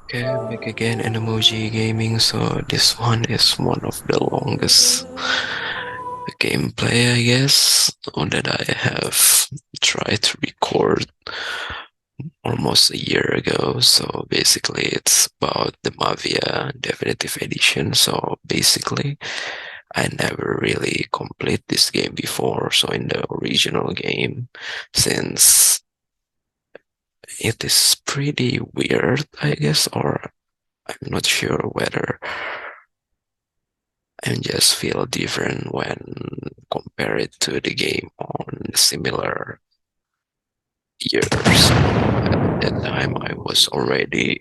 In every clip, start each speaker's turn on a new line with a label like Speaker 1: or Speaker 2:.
Speaker 1: Okay, back again Animoji Gaming. So this one is one of the longest gameplay, I guess, that I have tried to record almost a year ago. So basically, it's about the Mafia Definitive Edition. So basically, I never really complete this game before. So in the original game, since it is pretty weird, I guess, or I'm not sure whether and just feel different when compared to the game on similar years. At that time, I was already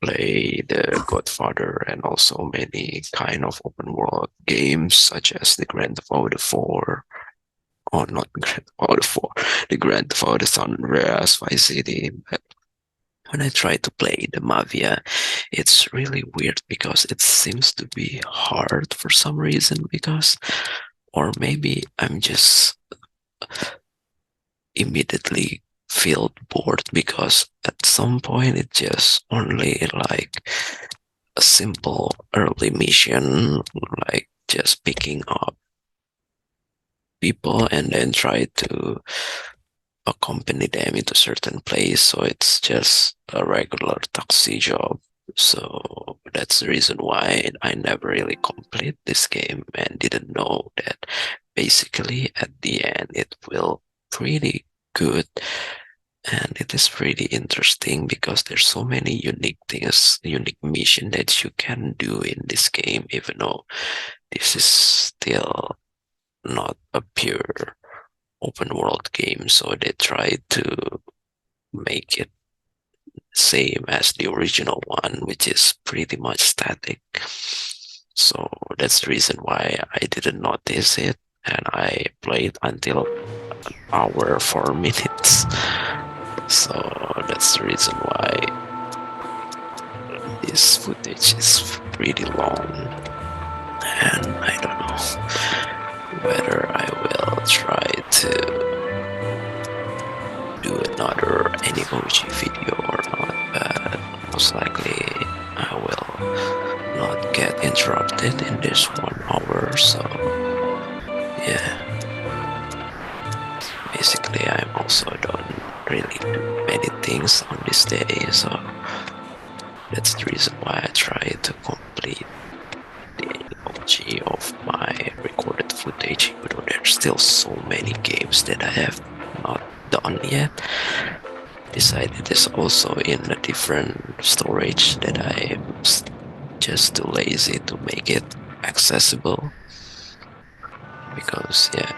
Speaker 1: play the Godfather and also many kind of open world games such as the Grand Theft Auto 4, or not Grand Theft Auto 4, the Grand Theft Auto San Andreas, Vice City. But when I try to play the Mafia, it's really weird because it seems to be hard for some reason because or maybe I'm just immediately feel bored because at some point it's just only like a simple early mission, like just picking up people and then try to accompany them into certain place. So it's just a regular taxi job. So that's the reason why I never really complete this game and didn't know that basically at the end it will pretty good and it is pretty interesting because there's so many unique things, unique mission that you can do in this game, even though this is still not a pure open world game. So they try to make it same as the original one, which is pretty much static. So that's the reason why I didn't notice it, and I played until an hour 4 minutes. So that's the reason why this footage is pretty long, and I don't know whether I will try to do another Animoji video or not, but most likely I will not get interrupted in this 1 hour. So yeah, basically I'm also don't really do many things on this day, so that's the reason why I try to complete the Animoji of my recorded footage, even though there's still so many games that I have not done yet. Besides, it is also in a different storage that I'm just too lazy to make it accessible. Because yeah,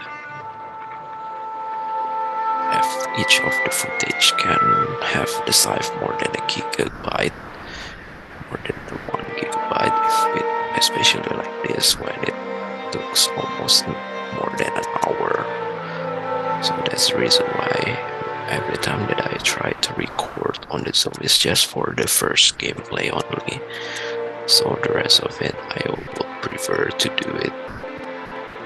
Speaker 1: if each of the footage can have the size more than a gigabyte, more than the 1 gigabyte, if it, especially like this when it takes almost more than an hour. So that's the reason why every time that I try to record on the Zoom is just for the first gameplay only. So the rest of it I would prefer to do it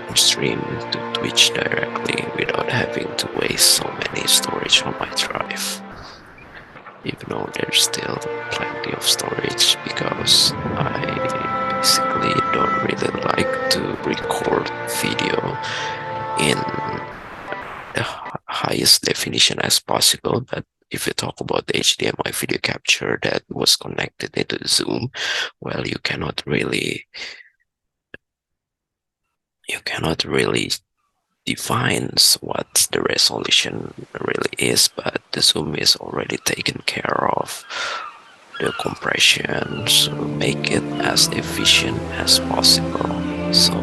Speaker 1: on stream to Twitch directly without having to waste so many storage on my drive. Even though there's still plenty of storage because I basically don't really like to record video in the highest definition as possible. But if you talk about the HDMI video capture that was connected into Zoom, well, you cannot really define what the resolution really is, but the Zoom is already taken care of the compression to make it as efficient as possible. So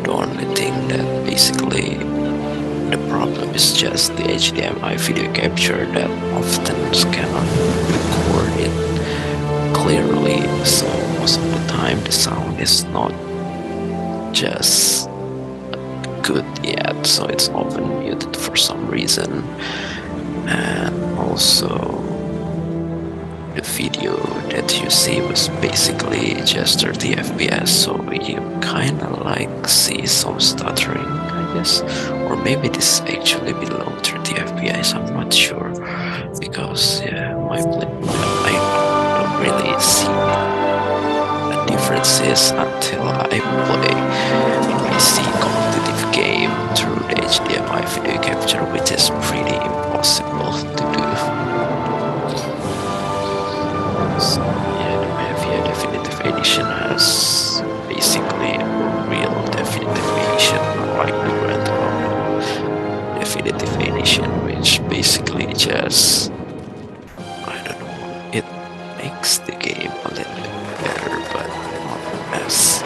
Speaker 1: the only thing that basically the problem is just the HDMI video capture that often cannot record it clearly. So most of the time the sound is not just good yet, so it's often muted for some reason. And also the video that you see was basically just 30 FPS, so you kind of like see some stuttering, I guess, or maybe this is actually below 30 FPS, I'm not sure, because yeah, differences until I play PC competitive game through the HDMI video capture, which is pretty impossible to do. So yeah, the Mafia Definitive Edition has basically a real Definitive Edition, unlike the Grand Theft Auto Definitive Edition, which basically just, I don't know, it makes the game a little bit better, but not as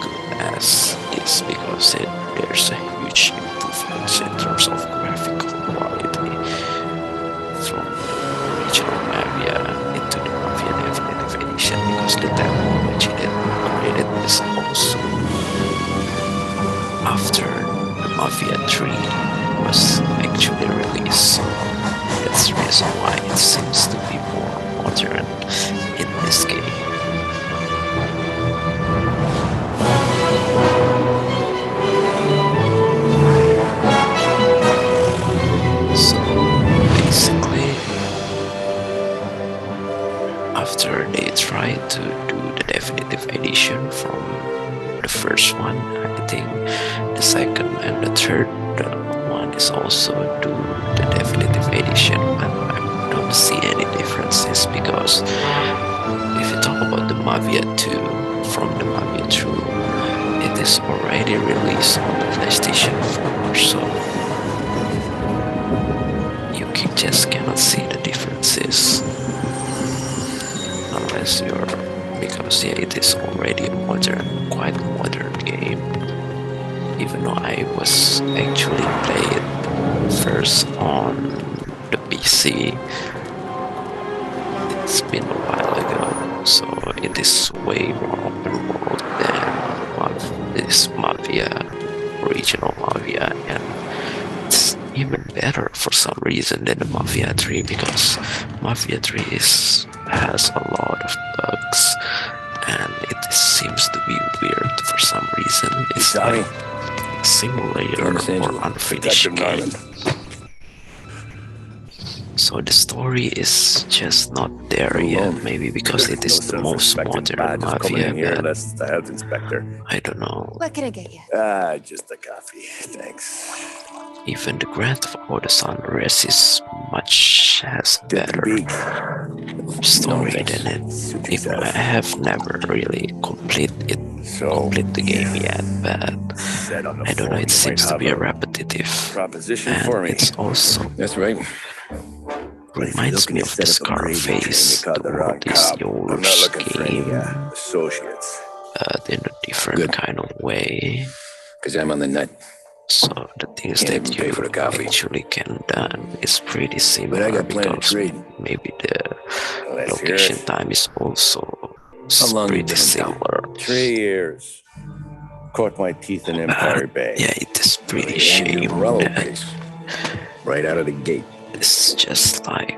Speaker 1: good as this, because there's a huge improvement in terms of graphical quality from the original Mafia into the Mafia Definitive Edition, because the technology that created this also after the Mafia 3 was actually released. So that's the reason why it seems to be more modern in this game. So basically, after they tried to do the Definitive Edition from the first one, I think the second and the third one is also do the Definitive Edition, but I don't see any differences, because if you talk about the Mafia 2 from the Mafia 2, it is already released on the PlayStation 4, so you just cannot see the differences unless because yeah, it is already a quite modern game. Even though I was actually playing first on the PC, it's been a while ago, so it is way more open world than this Mafia, original Mafia, and it's even better for some reason than the Mafia 3, because Mafia 3 has a lot of bugs, and it seems to be weird for some reason. It's like a simulator or unfinished game. So the story is just not there yet, maybe because it is the most modern Mafia, but I don't know.
Speaker 2: What can I get you?
Speaker 3: Just a coffee, thanks.
Speaker 1: Even the Grand Theft Auto San Andreas has better story than it. Even I have never really completed the game yet, but I don't know, it seems to be a repetitive
Speaker 3: proposition
Speaker 1: and
Speaker 3: for me.
Speaker 1: it's also
Speaker 3: That's right.
Speaker 1: reminds me of the Scarface, the world is yours game,
Speaker 3: Associates.
Speaker 1: in a different kind of way.
Speaker 3: Because I'm on the nut.
Speaker 1: So the things
Speaker 3: Can't
Speaker 1: that
Speaker 3: even pay
Speaker 1: you
Speaker 3: for the coffee.
Speaker 1: actually can done is pretty
Speaker 3: But
Speaker 1: similar,
Speaker 3: I got plenty to
Speaker 1: because
Speaker 3: trade.
Speaker 1: maybe the
Speaker 3: Let's hear
Speaker 1: location
Speaker 3: it.
Speaker 1: time is also
Speaker 3: How long you
Speaker 1: pretty
Speaker 3: been in town?
Speaker 1: similar.
Speaker 3: 3 years. Caught my teeth in Empire Bay.
Speaker 1: Yeah, it is pretty
Speaker 3: The
Speaker 1: shame
Speaker 3: Andrew Morello
Speaker 1: that
Speaker 3: case. Right out of the gate.
Speaker 1: it's just like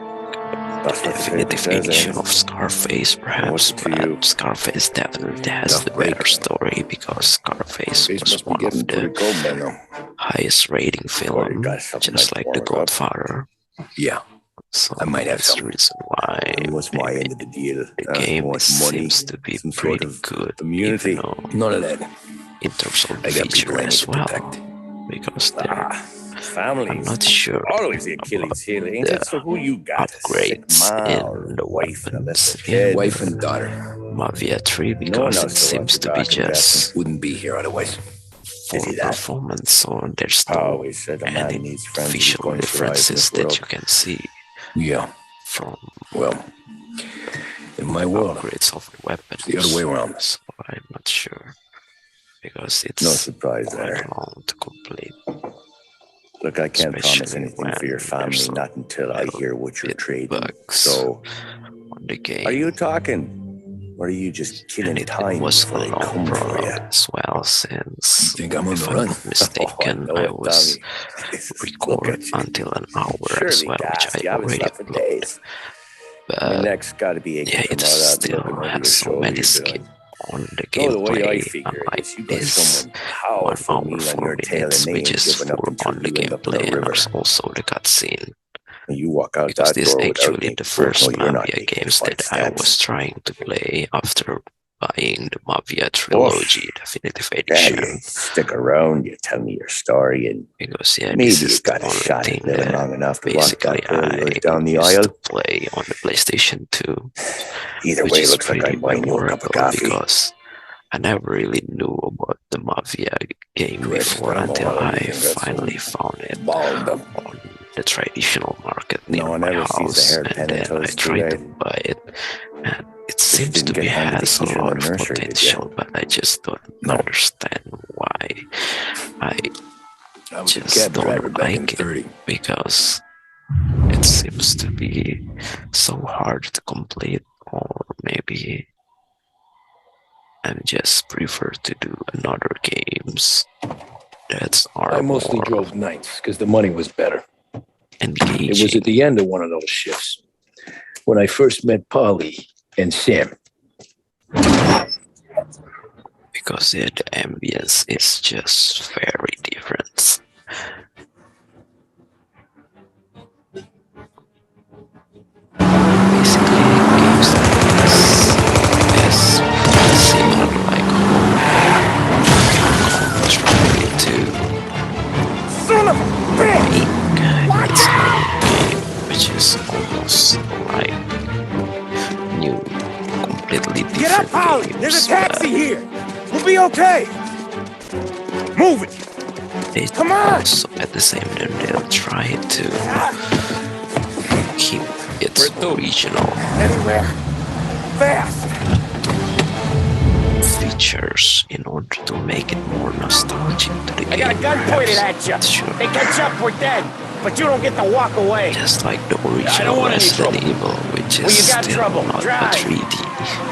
Speaker 3: That's what the
Speaker 1: definitive
Speaker 3: paper says,
Speaker 1: edition
Speaker 3: eh?
Speaker 1: of Scarface, perhaps,
Speaker 3: What's it to you?
Speaker 1: but Scarface definitely has
Speaker 3: Tough
Speaker 1: the
Speaker 3: break.
Speaker 1: better story, because Scarface
Speaker 3: Face
Speaker 1: was
Speaker 3: must be
Speaker 1: one of
Speaker 3: getting pretty
Speaker 1: the
Speaker 3: cold by now.
Speaker 1: highest rating
Speaker 3: Or
Speaker 1: film,
Speaker 3: you got something
Speaker 1: just like The
Speaker 3: warm up.
Speaker 1: Godfather.
Speaker 3: Yeah.
Speaker 1: So
Speaker 3: I might have
Speaker 1: that's the
Speaker 3: some.
Speaker 1: reason why
Speaker 3: What's my
Speaker 1: maybe
Speaker 3: end of the deal?
Speaker 1: the game
Speaker 3: More money,
Speaker 1: seems to be
Speaker 3: some sort
Speaker 1: pretty
Speaker 3: of
Speaker 1: good,
Speaker 3: immunity.
Speaker 1: even though
Speaker 3: None of that.
Speaker 1: in terms of
Speaker 3: I got people
Speaker 1: feature
Speaker 3: I need
Speaker 1: as
Speaker 3: to
Speaker 1: well,
Speaker 3: protect.
Speaker 1: because they're
Speaker 3: Family.
Speaker 1: I'm not sure
Speaker 3: Always the
Speaker 1: about
Speaker 3: Achilles heel, ain't
Speaker 1: the
Speaker 3: it? So who you got?
Speaker 1: upgrades
Speaker 3: Sick
Speaker 1: in
Speaker 3: ma or
Speaker 1: the
Speaker 3: wife and a
Speaker 1: weapons
Speaker 3: little
Speaker 1: in
Speaker 3: kid?
Speaker 4: Wife and daughter.
Speaker 1: Mafia 3,
Speaker 3: No one
Speaker 1: because
Speaker 3: knows
Speaker 1: it
Speaker 3: what
Speaker 1: seems
Speaker 3: you're
Speaker 1: to be
Speaker 3: talking,
Speaker 1: just
Speaker 4: Wouldn't be here otherwise.
Speaker 1: full
Speaker 3: see that?
Speaker 1: performance, so there's
Speaker 3: I
Speaker 1: no
Speaker 3: always said a man
Speaker 1: any
Speaker 3: needs friends if he's
Speaker 1: visual
Speaker 3: going to survive in
Speaker 1: differences
Speaker 3: this
Speaker 1: that
Speaker 3: world.
Speaker 1: you can see
Speaker 4: Yeah.
Speaker 1: from
Speaker 4: Well, in my world,
Speaker 1: upgrades of the weapons.
Speaker 4: the other way around.
Speaker 1: So I'm not sure, because it's
Speaker 3: No surprise there.
Speaker 1: quite long to complete.
Speaker 3: Look, I can't promise
Speaker 1: Especially
Speaker 3: anything for your
Speaker 1: when
Speaker 3: family,
Speaker 1: there's
Speaker 3: not until I hear what you're
Speaker 1: bit
Speaker 3: trading.
Speaker 1: bugs
Speaker 3: So,
Speaker 1: on the game.
Speaker 3: are you talking? Or are you just killing
Speaker 1: And it
Speaker 3: time
Speaker 1: was a
Speaker 3: before they
Speaker 1: long
Speaker 3: come for
Speaker 1: prologue
Speaker 3: you?
Speaker 1: as well, since,
Speaker 4: You think I'm on
Speaker 1: if
Speaker 4: the
Speaker 1: I'm
Speaker 4: run?
Speaker 1: not mistaken,
Speaker 3: Oh,
Speaker 1: I
Speaker 3: know it,
Speaker 1: was
Speaker 3: Tommy. Look
Speaker 1: record
Speaker 3: at you.
Speaker 1: until an hour as
Speaker 3: Surely,
Speaker 1: well, which
Speaker 3: gas.
Speaker 1: I
Speaker 3: You haven't
Speaker 1: already
Speaker 3: slept for
Speaker 1: uploaded.
Speaker 3: days. My
Speaker 1: But
Speaker 3: neck's got to be aching
Speaker 1: yeah,
Speaker 3: from
Speaker 1: it
Speaker 3: all that
Speaker 1: still
Speaker 3: looking over your
Speaker 1: has so
Speaker 3: shoulder
Speaker 1: many
Speaker 3: you're
Speaker 1: skills
Speaker 3: doing.
Speaker 1: on the
Speaker 3: No, the way I
Speaker 1: gameplay,
Speaker 3: figure it
Speaker 1: unlike
Speaker 3: is, you got
Speaker 1: this
Speaker 3: someone
Speaker 1: 1
Speaker 3: powerful
Speaker 1: hour
Speaker 3: kneeling on your
Speaker 1: 4
Speaker 3: tail,
Speaker 1: minutes,
Speaker 3: and they
Speaker 1: which
Speaker 3: ain't
Speaker 1: is
Speaker 3: giving up
Speaker 1: full
Speaker 3: until
Speaker 1: on the
Speaker 3: you end up in
Speaker 1: gameplay,
Speaker 3: the
Speaker 1: and
Speaker 3: river.
Speaker 1: also the cutscene.
Speaker 3: And you walk out
Speaker 1: Because
Speaker 3: that
Speaker 1: this
Speaker 3: door without
Speaker 1: actually
Speaker 3: me.
Speaker 1: the first
Speaker 3: No, you're not
Speaker 1: Mafia
Speaker 3: making
Speaker 1: games
Speaker 3: fight
Speaker 1: that I
Speaker 3: stance.
Speaker 1: was trying to play after buying the Mafia Trilogy Definitive
Speaker 3: Yeah,
Speaker 1: Edition
Speaker 3: you stick around, you tell me your story, and
Speaker 1: because yeah,
Speaker 3: maybe
Speaker 1: this
Speaker 3: you
Speaker 1: is the
Speaker 3: got a
Speaker 1: only
Speaker 3: shot
Speaker 1: thing
Speaker 3: at living
Speaker 1: that
Speaker 3: long enough to walk
Speaker 1: basically
Speaker 3: that girl of
Speaker 1: I
Speaker 3: yours down the
Speaker 1: used
Speaker 3: aisle.
Speaker 1: to play on the PlayStation 2,
Speaker 3: Either
Speaker 1: which
Speaker 3: way,
Speaker 1: is
Speaker 3: looks like
Speaker 1: pretty
Speaker 3: I'm buying you a cup of
Speaker 1: memorable
Speaker 3: coffee.
Speaker 1: because I never really knew about the Mafia game before until I finally found it
Speaker 3: Bald them.
Speaker 1: on the traditional market near
Speaker 3: No one
Speaker 1: my
Speaker 3: ever sees the
Speaker 1: house, and
Speaker 3: hairpin
Speaker 1: then
Speaker 3: until
Speaker 1: I
Speaker 3: it's too
Speaker 1: tried to
Speaker 3: late.
Speaker 1: buy it, and it
Speaker 3: You
Speaker 1: seems to
Speaker 3: didn't
Speaker 1: be
Speaker 3: get handed the
Speaker 1: has
Speaker 3: keys
Speaker 1: a
Speaker 3: in
Speaker 1: lot
Speaker 3: the
Speaker 1: of
Speaker 3: nursery, did you?
Speaker 1: potential, but I just don't
Speaker 3: No.
Speaker 1: understand why I
Speaker 4: I was a
Speaker 1: just
Speaker 4: cab driver
Speaker 1: don't
Speaker 4: back in
Speaker 1: like it,
Speaker 4: 30.
Speaker 1: because it seems to be so hard to complete, or maybe I just prefer to do another games that
Speaker 4: I
Speaker 1: are
Speaker 4: mostly
Speaker 1: more
Speaker 4: drove nights because the money was better.
Speaker 1: engaging.
Speaker 4: It was at the end of one of those shifts when I first met Polly and Sam.
Speaker 1: Because yeah, the ambience is just very different. Basically, games like this is pretty similar, like try to
Speaker 3: Son of a bitch!
Speaker 1: make its own game, which is almost like new, completely different
Speaker 3: Get up, Holly!
Speaker 1: games.
Speaker 3: There's a taxi here! We'll be okay! Move it!
Speaker 1: They
Speaker 3: Come on!
Speaker 1: also, at the same time, they'll try to keep its original
Speaker 3: Anywhere! Fast!
Speaker 1: features in order to make it more nostalgic to the
Speaker 2: I
Speaker 1: game.
Speaker 2: got a gun pointed at you.
Speaker 1: Sure.
Speaker 2: They catch up, we're dead. But you don't get to walk away.
Speaker 1: Just like the
Speaker 2: don't
Speaker 1: original
Speaker 2: want any
Speaker 1: Resident
Speaker 2: trouble.
Speaker 1: Evil, which
Speaker 2: Well,
Speaker 1: is
Speaker 2: you got
Speaker 1: still
Speaker 2: trouble.
Speaker 1: not a
Speaker 2: Drive.
Speaker 1: 3D.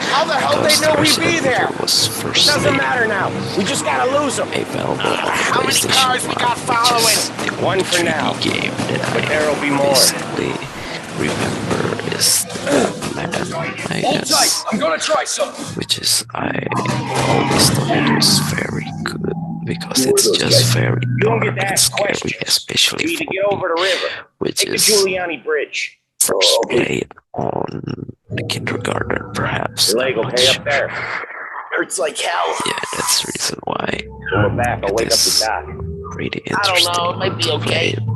Speaker 2: How the hell they
Speaker 1: Because
Speaker 2: know
Speaker 1: the
Speaker 2: we'd be
Speaker 1: Resident
Speaker 2: there?
Speaker 1: Evil was first
Speaker 2: Doesn't matter now. We just gotta lose them.
Speaker 1: available on
Speaker 2: How many
Speaker 1: PlayStation
Speaker 2: cars we
Speaker 1: 1,
Speaker 2: got
Speaker 1: which is
Speaker 2: following?
Speaker 1: the
Speaker 2: One
Speaker 1: only
Speaker 2: for
Speaker 1: 3D
Speaker 2: now.
Speaker 1: game that
Speaker 2: But
Speaker 1: I
Speaker 2: there'll be more.
Speaker 1: basically remember is the Madden, I guess,
Speaker 4: I'm gonna try something.
Speaker 1: which is I always thought it was very good because it's just very
Speaker 2: You don't get
Speaker 1: dark
Speaker 2: to
Speaker 1: and
Speaker 2: ask
Speaker 1: scary,
Speaker 2: questions.
Speaker 1: especially
Speaker 2: You need to
Speaker 1: for
Speaker 2: get over
Speaker 1: me,
Speaker 2: the river.
Speaker 1: which
Speaker 2: Take the
Speaker 1: is
Speaker 2: Giuliani Bridge.
Speaker 1: first
Speaker 2: okay.
Speaker 1: played on the kindergarten, perhaps.
Speaker 2: Your leg
Speaker 1: I'm
Speaker 2: will
Speaker 1: not
Speaker 2: pay
Speaker 1: sure.
Speaker 2: up there. Hurts like hell.
Speaker 1: Yeah, that's the reason why
Speaker 2: When we're back, I'll
Speaker 1: it
Speaker 2: wake up the
Speaker 1: is
Speaker 2: doc.
Speaker 1: pretty
Speaker 2: I don't
Speaker 1: interesting
Speaker 2: know, it might be
Speaker 1: to
Speaker 2: okay.
Speaker 1: play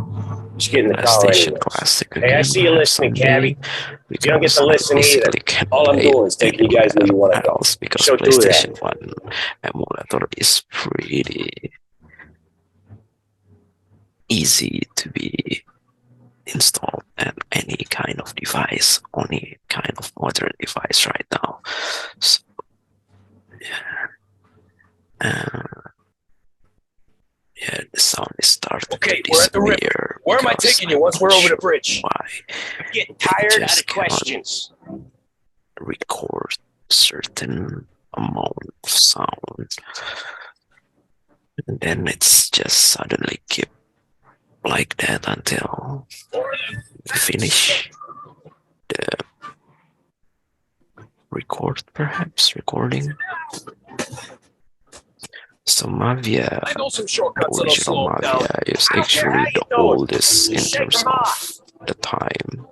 Speaker 2: Just get in the car
Speaker 1: PlayStation
Speaker 2: anyways.
Speaker 1: Classic
Speaker 2: Hey, I
Speaker 1: again
Speaker 2: see you listening,
Speaker 1: someday,
Speaker 2: Cabby. You don't get
Speaker 1: because
Speaker 2: to
Speaker 1: I
Speaker 2: listen either.
Speaker 1: basically can
Speaker 2: All I'm
Speaker 1: play
Speaker 2: doing is taking you guys where you want to go.
Speaker 1: else, because
Speaker 2: So do that.
Speaker 1: PlayStation 1 emulator is pretty easy to be installed on any kind of device, any kind of modern device right now. So, yeah. Yeah, the sound is starting
Speaker 4: Okay,
Speaker 1: to
Speaker 4: we're at the river.
Speaker 1: disappear.
Speaker 4: Where am I
Speaker 1: because
Speaker 4: taking you
Speaker 1: I'm
Speaker 4: once
Speaker 1: not
Speaker 4: we're over the
Speaker 1: sure
Speaker 4: bridge?
Speaker 1: Why
Speaker 2: I'm getting
Speaker 1: they
Speaker 2: tired out
Speaker 1: just
Speaker 2: of
Speaker 1: cannot
Speaker 2: questions.
Speaker 1: record certain amount of sound, and then it's just suddenly keep like that until we finish the recording. So Mafia,
Speaker 4: I know some
Speaker 1: the
Speaker 4: shortcuts that'll
Speaker 1: original
Speaker 4: slow 'em down.
Speaker 1: Mafia is
Speaker 2: I don't care
Speaker 1: actually
Speaker 2: how you
Speaker 1: the
Speaker 2: do it.
Speaker 1: oldest in
Speaker 2: Just shake
Speaker 1: terms
Speaker 2: 'em off.
Speaker 1: of the time.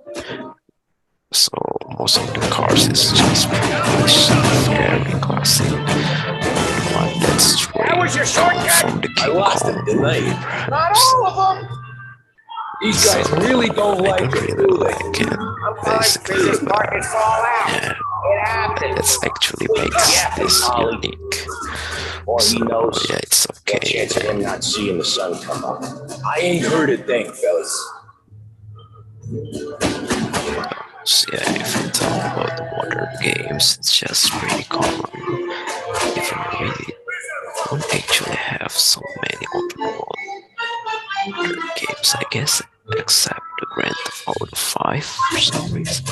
Speaker 1: So most of the cars is just pretty much very classic. The one that's straight
Speaker 2: That was your
Speaker 1: come
Speaker 2: shortcut?
Speaker 1: from the
Speaker 4: I
Speaker 1: King
Speaker 4: lost
Speaker 1: Kong
Speaker 4: it, didn't I?
Speaker 1: movie,
Speaker 2: Not
Speaker 1: perhaps.
Speaker 2: all of them.
Speaker 4: These guys
Speaker 1: So,
Speaker 4: really don't
Speaker 1: I
Speaker 4: like
Speaker 1: don't
Speaker 4: it,
Speaker 1: really
Speaker 4: do they?
Speaker 1: like it,
Speaker 2: I'm fine.
Speaker 1: basically,
Speaker 2: Business
Speaker 1: but
Speaker 2: partners fall out.
Speaker 1: yeah,
Speaker 2: It happens.
Speaker 1: that's actually makes
Speaker 2: Yeah,
Speaker 1: this
Speaker 2: Ollie.
Speaker 1: unique.
Speaker 2: Or he
Speaker 1: So
Speaker 2: knows.
Speaker 1: yeah, it's
Speaker 2: No
Speaker 1: okay.
Speaker 2: chance of him not seeing the sun come up.
Speaker 4: I ain't heard a thing, fellas.
Speaker 1: So, yeah, if you talk about the modern games, it's just pretty common. Even we don't actually have so many open world modern games, I guess, except the Grand Theft Auto 5 for some reason.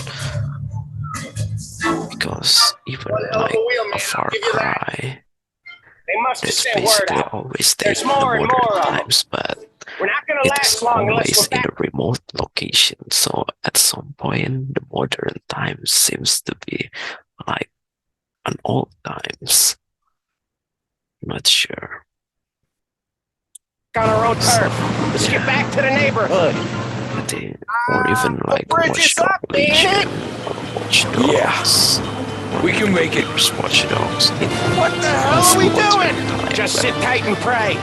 Speaker 1: Because even like a Far Cry,
Speaker 2: They must have
Speaker 1: that's
Speaker 2: sent word
Speaker 1: basically
Speaker 2: out.
Speaker 1: always stayed
Speaker 2: There's
Speaker 1: in the
Speaker 2: more and
Speaker 1: modern
Speaker 2: more of 'em.
Speaker 1: times, but
Speaker 2: We're not gonna
Speaker 1: it
Speaker 2: last
Speaker 1: is
Speaker 2: long unless
Speaker 1: always
Speaker 2: we're
Speaker 1: in
Speaker 2: back.
Speaker 1: a remote location. So at some point, the modern times seems to be like an old times. Not sure.
Speaker 2: On our own turf. Let's get back to the neighborhood.
Speaker 1: I think, or even
Speaker 2: The
Speaker 1: like
Speaker 2: bridge
Speaker 1: Watch
Speaker 2: is up,
Speaker 1: Dogs
Speaker 2: ain't it?
Speaker 1: or Watch Dogs.
Speaker 3: We can make it.
Speaker 1: Just watch dogs.
Speaker 2: What the hell are we doing? Just sit tight and pray.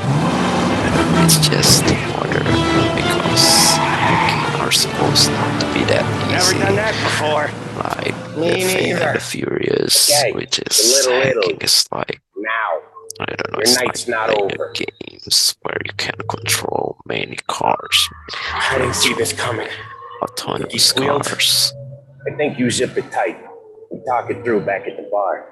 Speaker 1: It's just harder because hacking are supposed not to be that
Speaker 2: Never
Speaker 1: easy.
Speaker 2: done that before.
Speaker 1: Like
Speaker 2: Me
Speaker 1: the Fate
Speaker 2: neither.
Speaker 1: and the Furious,
Speaker 2: Okay,
Speaker 1: which is
Speaker 2: little
Speaker 1: hacking is like,
Speaker 2: Now.
Speaker 1: I don't know,
Speaker 2: Your
Speaker 1: it's
Speaker 2: night's
Speaker 1: like
Speaker 2: not
Speaker 1: playing
Speaker 2: over.
Speaker 1: games where you can control many cars,
Speaker 2: I didn't see this coming.
Speaker 1: autonomous
Speaker 2: squealed?
Speaker 1: cars.
Speaker 4: I think you zip it tight. We talk it through back at the bar.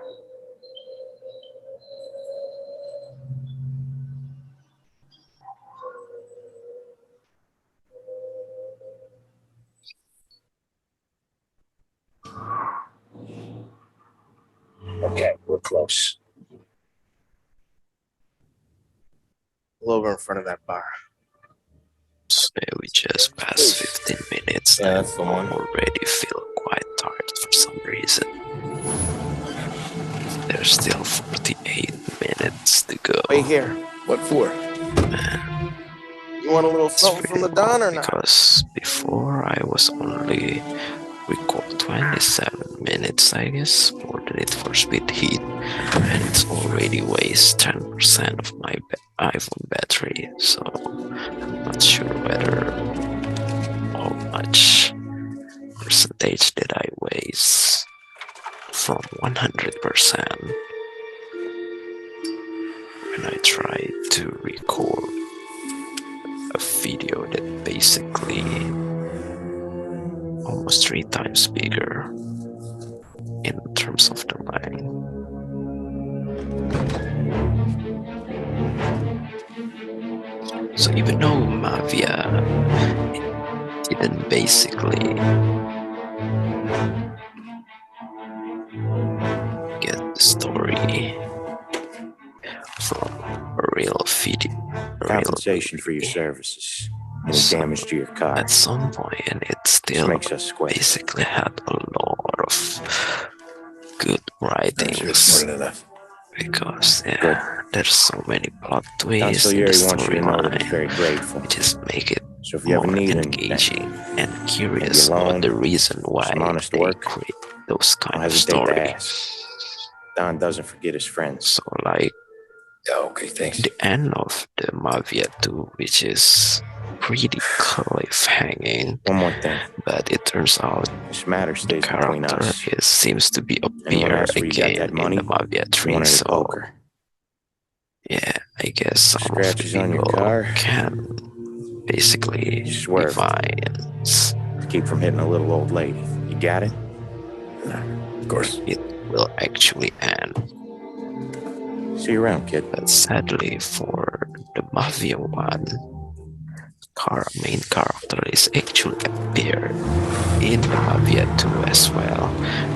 Speaker 4: Okay, we're close.
Speaker 2: Pull over in front of that bar.
Speaker 1: So we just passed 15 minutes
Speaker 2: Yeah,
Speaker 1: and
Speaker 2: that's the one.
Speaker 1: already feel quite tired for some reason. There's still 48 minutes to go.
Speaker 2: Wait here.
Speaker 3: What for?
Speaker 2: You want a little
Speaker 1: It's
Speaker 2: something from the
Speaker 1: really
Speaker 2: Don or
Speaker 1: long
Speaker 2: not?
Speaker 1: because before I was only record 27 minutes, I guess, for the Need for Speed Heat, and it's already wastes 10% of my iPhone battery, so I'm not sure whether how much percentage did I waste from 100% when I tried to record a video that basically almost 3 times bigger in terms of the line. So even though Mafia didn't basically get the story from a real video,
Speaker 5: Compensation for your services. Any damage to your car.
Speaker 1: at some point it
Speaker 5: This
Speaker 1: still
Speaker 5: makes us square.
Speaker 1: basically had a lot of good writings
Speaker 3: Smart enough.
Speaker 1: because yeah,
Speaker 5: Good.
Speaker 1: there's so many plot twists in the
Speaker 5: Consigliere wants you to know that he's
Speaker 1: storyline,
Speaker 5: very grateful.
Speaker 1: which just make it
Speaker 5: So if you ever
Speaker 1: more
Speaker 5: need
Speaker 1: engaging and curious
Speaker 5: maybe a
Speaker 1: about
Speaker 5: loan,
Speaker 1: the reason why
Speaker 5: some honest
Speaker 1: they
Speaker 5: work,
Speaker 1: create those
Speaker 5: don't
Speaker 1: kind of
Speaker 5: hesitate to
Speaker 1: story.
Speaker 5: ask. Don doesn't forget his friends.
Speaker 1: So like
Speaker 3: Yeah, okay, thanks.
Speaker 1: the end of the Mafia 2, which is pretty cliffhanging,
Speaker 5: One more thing.
Speaker 1: but it turns out
Speaker 5: This matter
Speaker 1: the
Speaker 5: stays between
Speaker 1: character
Speaker 5: us.
Speaker 1: seems to be
Speaker 5: Anyone
Speaker 1: appear
Speaker 5: asks where you got
Speaker 1: again
Speaker 5: that
Speaker 1: in
Speaker 5: money,
Speaker 1: the Mafia
Speaker 5: you
Speaker 1: 3,
Speaker 5: wanted a
Speaker 1: so
Speaker 5: poker.
Speaker 1: yeah, I guess some of the
Speaker 5: Scratches on your
Speaker 1: people
Speaker 5: car.
Speaker 1: can basically
Speaker 5: Swerve.
Speaker 1: defiance.
Speaker 5: Keep from hitting a little old lady. You got it?
Speaker 3: Of course.
Speaker 1: It will actually end.
Speaker 5: See you around, kid.
Speaker 1: But sadly for the Mafia 1, main character is actually appeared in the Mafia 2 as well,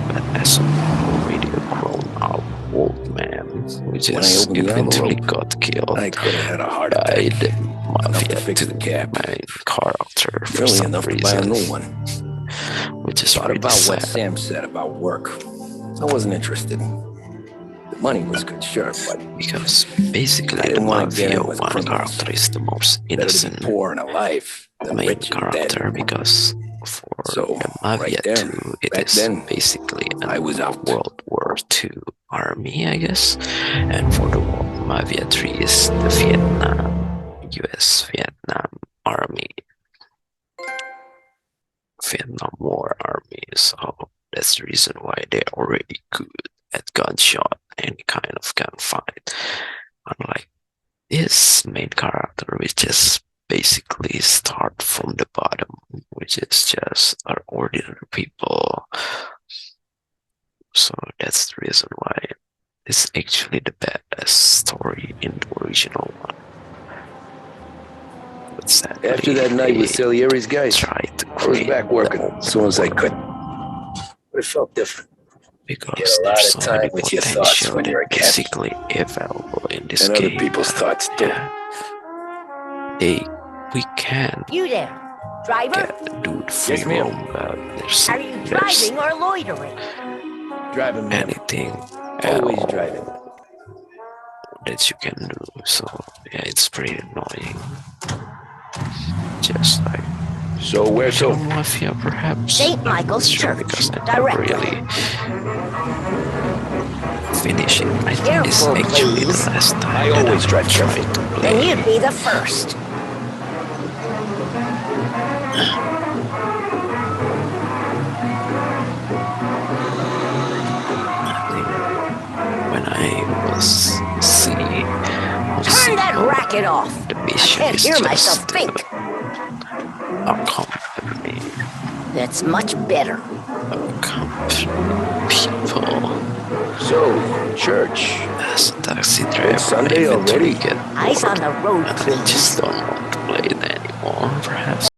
Speaker 1: but as already a grown-up old man, which
Speaker 3: When I
Speaker 1: is
Speaker 3: opened the
Speaker 1: eventually
Speaker 3: envelope,
Speaker 1: got killed
Speaker 3: I could have had a heart
Speaker 1: by
Speaker 3: attack.
Speaker 1: the
Speaker 3: Enough
Speaker 1: Mafia
Speaker 3: to fix
Speaker 1: 2
Speaker 3: the cap.
Speaker 1: main character for
Speaker 3: Really
Speaker 1: some
Speaker 3: enough to buy a
Speaker 1: reason,
Speaker 3: new one.
Speaker 1: which is
Speaker 3: Thought
Speaker 1: pretty
Speaker 3: about what
Speaker 1: sad.
Speaker 3: Sam said about work. I wasn't interested. The money was good, sure, but
Speaker 1: Because basically
Speaker 3: I
Speaker 1: the
Speaker 3: didn't want to get
Speaker 1: Mafia
Speaker 3: in with
Speaker 1: 1
Speaker 3: criminals.
Speaker 1: character is the most
Speaker 3: better to
Speaker 1: innocent
Speaker 3: be poor and alive than
Speaker 1: main
Speaker 3: rich and
Speaker 1: character
Speaker 3: dead.
Speaker 1: because for
Speaker 3: So,
Speaker 1: the Mafia
Speaker 3: right there,
Speaker 1: 2 it
Speaker 3: back
Speaker 1: is
Speaker 3: then,
Speaker 1: basically a
Speaker 3: I was out.
Speaker 1: World War II army, I guess, and for the Mafia 3 is the US Vietnam army, Vietnam War army. So that's the reason why they're already good at gunshot, any kind of gunfight. Unlike this main character, which is basically start from the bottom, which is just our ordinary people. So that's the reason why it's actually the best story in the original one. But sadly,
Speaker 3: After that night with
Speaker 1: they
Speaker 3: Salieri's guys,
Speaker 1: tried to
Speaker 3: I was
Speaker 1: create
Speaker 3: back working
Speaker 1: the
Speaker 3: as soon as I
Speaker 1: open
Speaker 3: could.
Speaker 1: world
Speaker 3: But it felt different.
Speaker 1: because
Speaker 3: Get a lot
Speaker 1: there's
Speaker 3: of
Speaker 1: so many
Speaker 3: time with your thoughts
Speaker 1: potential
Speaker 3: when you're a
Speaker 1: that
Speaker 3: cat.
Speaker 1: basically available in this
Speaker 3: And other
Speaker 1: game.
Speaker 3: people's thoughts too.
Speaker 1: Yeah, we can
Speaker 6: You there, driver?
Speaker 1: get the dude free
Speaker 3: Yes, ma'am.
Speaker 1: roam, but there's
Speaker 6: Are you driving or loitering?
Speaker 3: Driving, man.
Speaker 1: anything
Speaker 3: Always
Speaker 1: else
Speaker 3: driving.
Speaker 1: that you can do. So yeah, it's pretty annoying. Just like
Speaker 4: So where to?
Speaker 1: Mafia, perhaps.
Speaker 6: St. Michael's
Speaker 1: Sure,
Speaker 6: Church,
Speaker 1: because I never
Speaker 6: directly.
Speaker 1: really finish it. I think this is
Speaker 6: Careful,
Speaker 1: actually
Speaker 6: please.
Speaker 1: the last time
Speaker 4: I
Speaker 1: that
Speaker 4: always
Speaker 1: I'm
Speaker 4: drive
Speaker 1: trying
Speaker 4: careful.
Speaker 1: to
Speaker 6: Then
Speaker 1: play.
Speaker 6: you'd be the first.
Speaker 1: I think when I was see how
Speaker 6: Turn that
Speaker 1: simple
Speaker 6: racket off.
Speaker 1: the
Speaker 6: I
Speaker 1: mission
Speaker 6: can't
Speaker 1: is,
Speaker 6: hear
Speaker 1: just
Speaker 6: myself think.
Speaker 1: accompany
Speaker 6: That's much better.
Speaker 1: people
Speaker 3: So, church.
Speaker 1: as a taxi driver.
Speaker 3: It's Sunday
Speaker 1: I eventually
Speaker 3: already?
Speaker 1: get
Speaker 6: Eyes
Speaker 1: bored
Speaker 6: on the road,
Speaker 1: and I
Speaker 6: please.
Speaker 1: just don't want to play it anymore. Perhaps.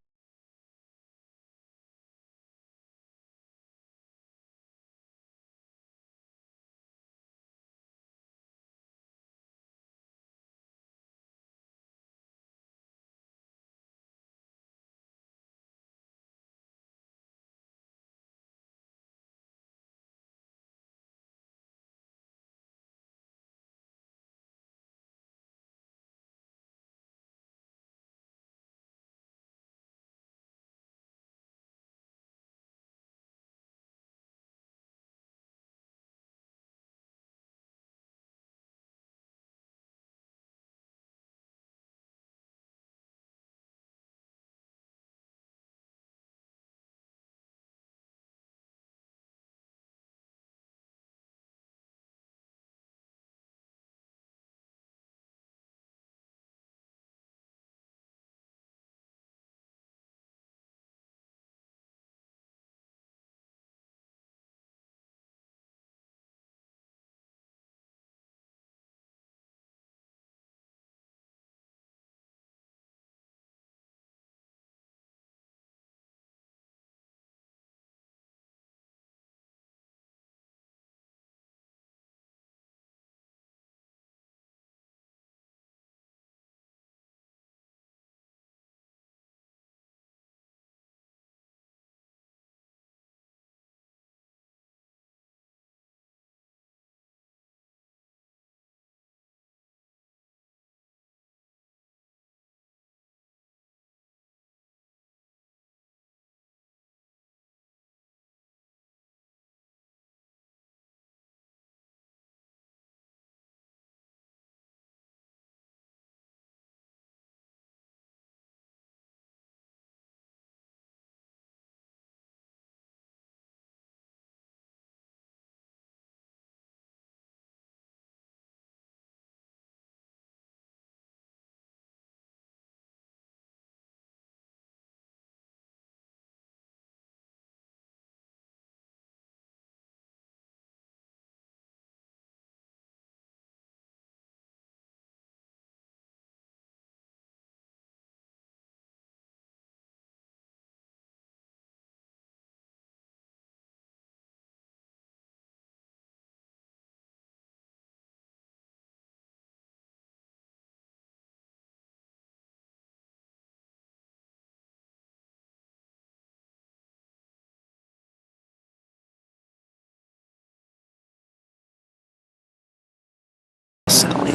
Speaker 1: Selling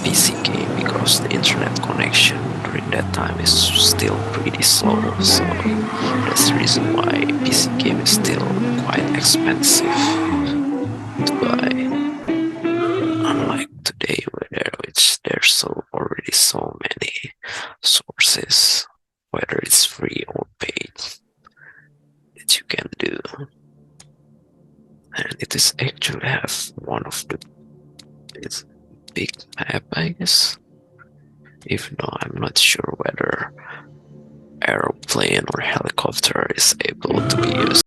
Speaker 1: PC game because the internet connection during that time is still pretty slow, so that's the reason why PC game is still quite expensive to buy. Unlike today, there's already so many sources, whether it's free or paid, that you can do, and it is actually have one of the it's big map, I guess. Even though I'm not sure whether airplane or helicopter is able to be used.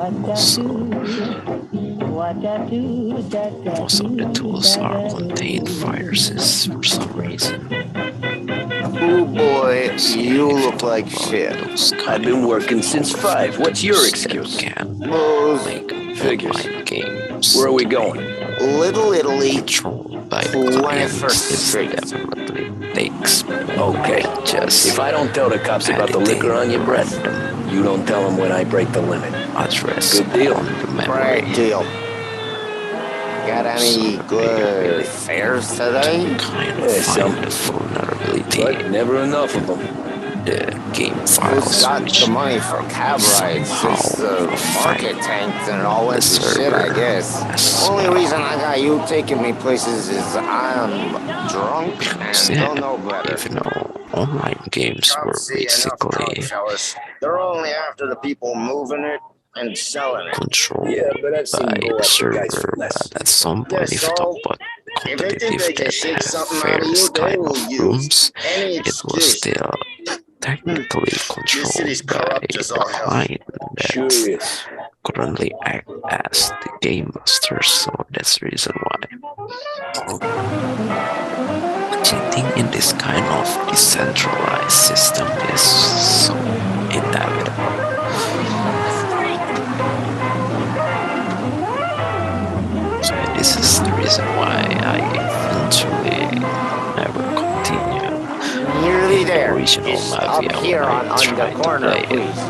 Speaker 1: So most of the tools are contained viruses for some reason.
Speaker 5: Oh boy,
Speaker 1: So
Speaker 5: you
Speaker 1: if you
Speaker 5: look
Speaker 1: talk
Speaker 5: like
Speaker 1: about
Speaker 5: shit.
Speaker 1: those
Speaker 3: I've been
Speaker 1: kind of
Speaker 3: working since
Speaker 1: powerful
Speaker 3: 5. What's your
Speaker 1: tools that
Speaker 3: excuse?
Speaker 1: can
Speaker 5: Booze,
Speaker 1: make
Speaker 3: Figures.
Speaker 1: online games
Speaker 3: Where are we
Speaker 1: to
Speaker 3: going?
Speaker 1: be
Speaker 5: Little Italy,
Speaker 1: controlled by the
Speaker 5: 21st
Speaker 1: clients is
Speaker 5: Street.
Speaker 1: definitely takes more
Speaker 3: Okay.
Speaker 1: than just
Speaker 3: If I don't tell the cops about the liquor on your breath,
Speaker 1: random
Speaker 3: you don't tell them when I break the limit.
Speaker 1: address
Speaker 3: Good deal.
Speaker 1: on the
Speaker 5: Great
Speaker 1: memory.
Speaker 5: deal. Got
Speaker 1: So
Speaker 5: any
Speaker 1: the player
Speaker 5: good
Speaker 1: really
Speaker 5: fares
Speaker 1: to
Speaker 5: today?
Speaker 1: kind of
Speaker 3: Yeah,
Speaker 1: find
Speaker 3: some.
Speaker 1: the vulnerability
Speaker 3: But never enough of them.
Speaker 1: the game
Speaker 5: Who's
Speaker 1: files,
Speaker 5: got
Speaker 1: which
Speaker 5: the money for cab rides
Speaker 1: somehow
Speaker 5: since the market
Speaker 1: affect
Speaker 5: tanked and it all
Speaker 1: the
Speaker 5: went to shit, I
Speaker 1: server
Speaker 5: guess.
Speaker 1: as
Speaker 5: Only reason
Speaker 1: well.
Speaker 5: I got you taking me places is I'm drunk
Speaker 1: Because
Speaker 5: and
Speaker 1: yeah,
Speaker 5: don't know better.
Speaker 1: if you know, online games were
Speaker 2: Cops see enough coke,
Speaker 1: basically
Speaker 2: fellas. They're only after the people moving it and selling it.
Speaker 1: controlled
Speaker 3: Yeah, but I've seen
Speaker 1: by
Speaker 3: them go
Speaker 1: the
Speaker 3: after guys for
Speaker 1: server.
Speaker 3: less.
Speaker 1: But at some
Speaker 2: Yeah,
Speaker 1: point, if you talk
Speaker 2: so
Speaker 1: about
Speaker 2: if they think
Speaker 1: competitive
Speaker 2: they can
Speaker 1: that
Speaker 2: shake
Speaker 1: have
Speaker 2: something out of you,
Speaker 1: various
Speaker 2: they
Speaker 1: kind
Speaker 2: will
Speaker 1: of
Speaker 2: use
Speaker 1: rooms,
Speaker 2: any
Speaker 1: it was
Speaker 2: excuse.
Speaker 1: still technically
Speaker 2: This city's
Speaker 1: controlled by
Speaker 2: corrupt as
Speaker 1: the
Speaker 2: all hell.
Speaker 1: client
Speaker 3: Sure
Speaker 1: that
Speaker 3: is.
Speaker 1: currently act as the game master. So that's the reason why cheating in this kind of decentralized system is so inevitable. So this is the reason why I eventually never continue
Speaker 5: Nearly
Speaker 1: in the
Speaker 5: there.
Speaker 1: original
Speaker 5: Just up
Speaker 1: Mafia when
Speaker 5: here
Speaker 1: I
Speaker 5: on the
Speaker 1: tried to
Speaker 5: corner,
Speaker 1: play it
Speaker 5: please.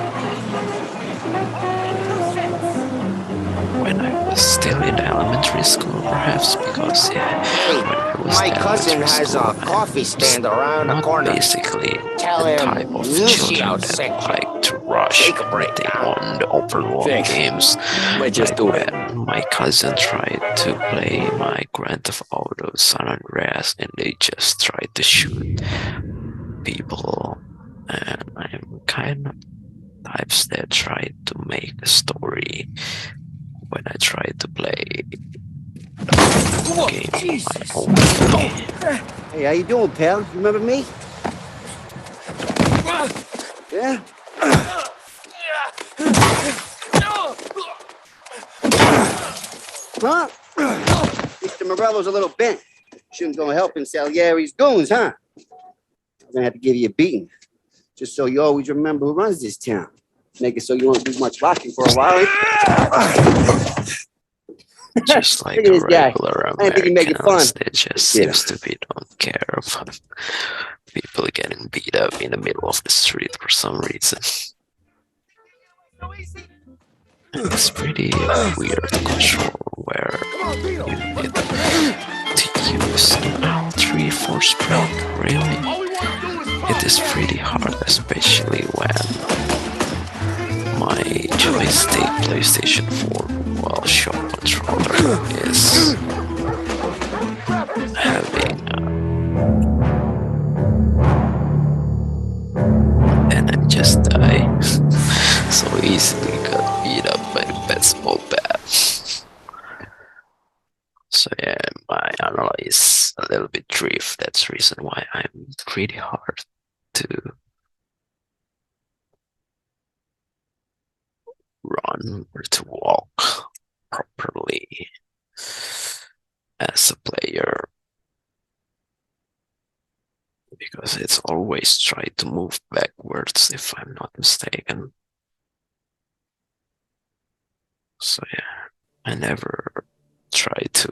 Speaker 1: when I was still in elementary school, perhaps, because yeah,
Speaker 5: Hey,
Speaker 1: when I was
Speaker 5: my
Speaker 1: in
Speaker 5: cousin
Speaker 1: elementary
Speaker 5: has
Speaker 1: school,
Speaker 5: a
Speaker 1: I
Speaker 5: coffee
Speaker 1: was
Speaker 5: stand around the
Speaker 1: not
Speaker 5: corner.
Speaker 1: basically
Speaker 5: Tell
Speaker 1: the
Speaker 5: him
Speaker 1: type of
Speaker 5: Lucy
Speaker 1: children
Speaker 5: out
Speaker 1: that
Speaker 5: sent you.
Speaker 1: like to rush
Speaker 5: Take a break,
Speaker 1: everything
Speaker 5: huh?
Speaker 1: on the open world
Speaker 3: Thanks.
Speaker 1: games.
Speaker 3: Might just
Speaker 1: Like
Speaker 3: do it.
Speaker 1: when my cousin tried to play my Grand Theft Auto San Andreas and they just tried to shoot people, and I'm kind of types that try to make a story when I try to play a game on my own way.
Speaker 7: Hey, how you doing, pal? You remember me? Yeah? Huh? Mr. Morello's a little bent. Shouldn't go helping Salieri's goons, huh? I'm gonna have to give you a beating. Just so you always remember who runs this town. Make it so you won't do much rocking for a while.
Speaker 1: Just like
Speaker 7: Look at
Speaker 1: a
Speaker 7: this guy.
Speaker 1: regular
Speaker 7: I didn't think he'd make it fun.
Speaker 1: Americans, they just seems to be don't care about people getting beat up in the middle of the street for some reason. And it's pretty weird control where you need to use an L3 for sprint, really. It is pretty hard, especially when my joystick PlayStation 4 DualShock controller is having and I just die so easily, got beat up by the baseball bat. So yeah, my analog is a little bit drift. That's the reason why I'm pretty hard to run or to walk properly as a player, because it's always try to move backwards if I'm not mistaken. So yeah, I never try to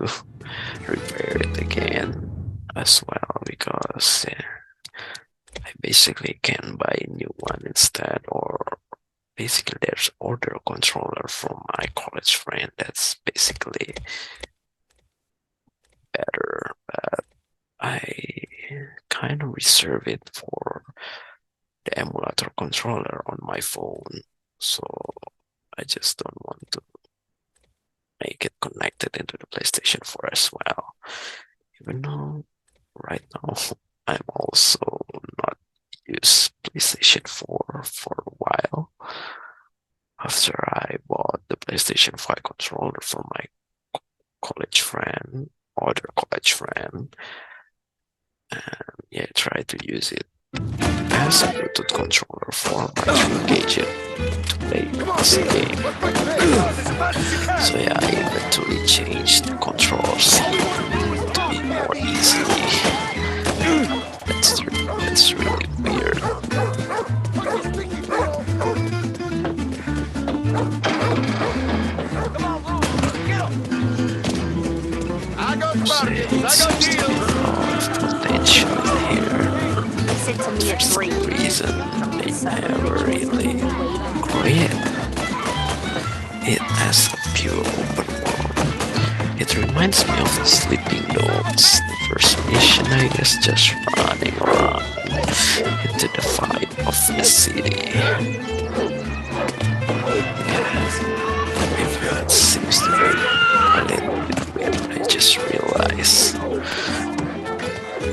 Speaker 1: repair it again as well, because yeah, I basically can buy a new one instead, or basically there's order controller from my college friend that's basically better, but I kind of reserve it for the emulator controller on my phone, so I just don't want to make it connected into the PlayStation 4 as well, even though right now I'm also not use PlayStation 4 for a while after I bought the PlayStation 5 controller from my college friend, other college friend, and yeah, try to use it as a Bluetooth controller format to engage it to play this game. So yeah, I eventually changed the controls to be more easily. That's really weird. So it seems to be a lot of potential here.
Speaker 6: Listen to me at
Speaker 1: For
Speaker 6: 3.
Speaker 1: some reason, they never really create it as a pure open world. It reminds me of the Sleeping Dogs. The first mission, I guess, just running around into the fight of the city. If that seems to be a little bit weird, I just realized.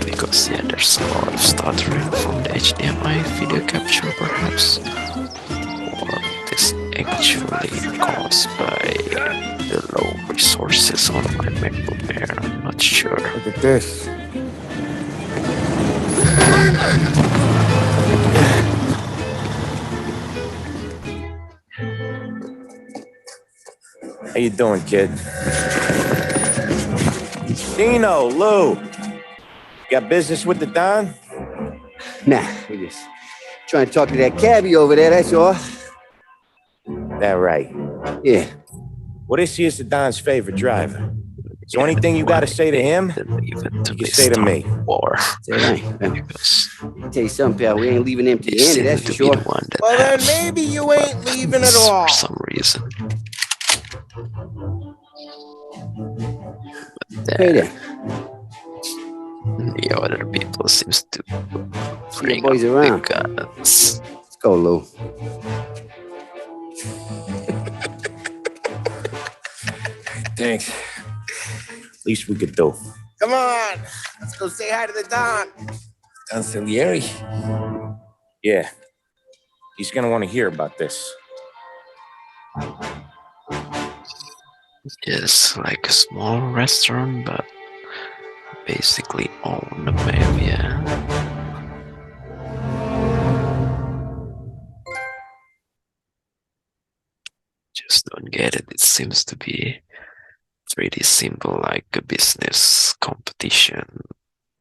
Speaker 1: Because yeah, there's a lot of stuttering from the HDMI video capture perhaps. Or this actually caused by the low resources on my MacBook Air, I'm not sure.
Speaker 5: Look at this. How you doing, kid? Dino, Lou. Got business with the Don?
Speaker 7: Nah, we just trying to talk to that cabbie over there, that's all.
Speaker 5: That right.
Speaker 7: Yeah.
Speaker 5: Well, this here's the Don's favorite driver. So anything you gotta say to him,
Speaker 1: Even to
Speaker 5: you can
Speaker 1: this
Speaker 5: say to me.
Speaker 1: war.
Speaker 7: Say right.
Speaker 1: Because
Speaker 7: Tell you something, pal, we ain't leaving
Speaker 1: they
Speaker 7: empty-handed,
Speaker 1: seem
Speaker 7: that's
Speaker 1: to
Speaker 7: for
Speaker 1: be
Speaker 7: sure.
Speaker 1: the one that
Speaker 5: Well, then
Speaker 1: have
Speaker 5: maybe you ain't leaving at all.
Speaker 1: for some reason.
Speaker 7: Hey there.
Speaker 1: The other people seems to
Speaker 7: See
Speaker 1: bring
Speaker 7: the boys
Speaker 1: up
Speaker 7: around.
Speaker 1: the guns.
Speaker 7: Let's go, Lou.
Speaker 3: Thanks.
Speaker 5: Least we could do.
Speaker 2: Come on, let's go say hi to the Don.
Speaker 3: Don Salieri.
Speaker 5: Yeah. He's gonna want to hear about this.
Speaker 1: It's like a small restaurant, but basically own the Mafia. Just don't get it. It seems to be pretty simple, like a business competition,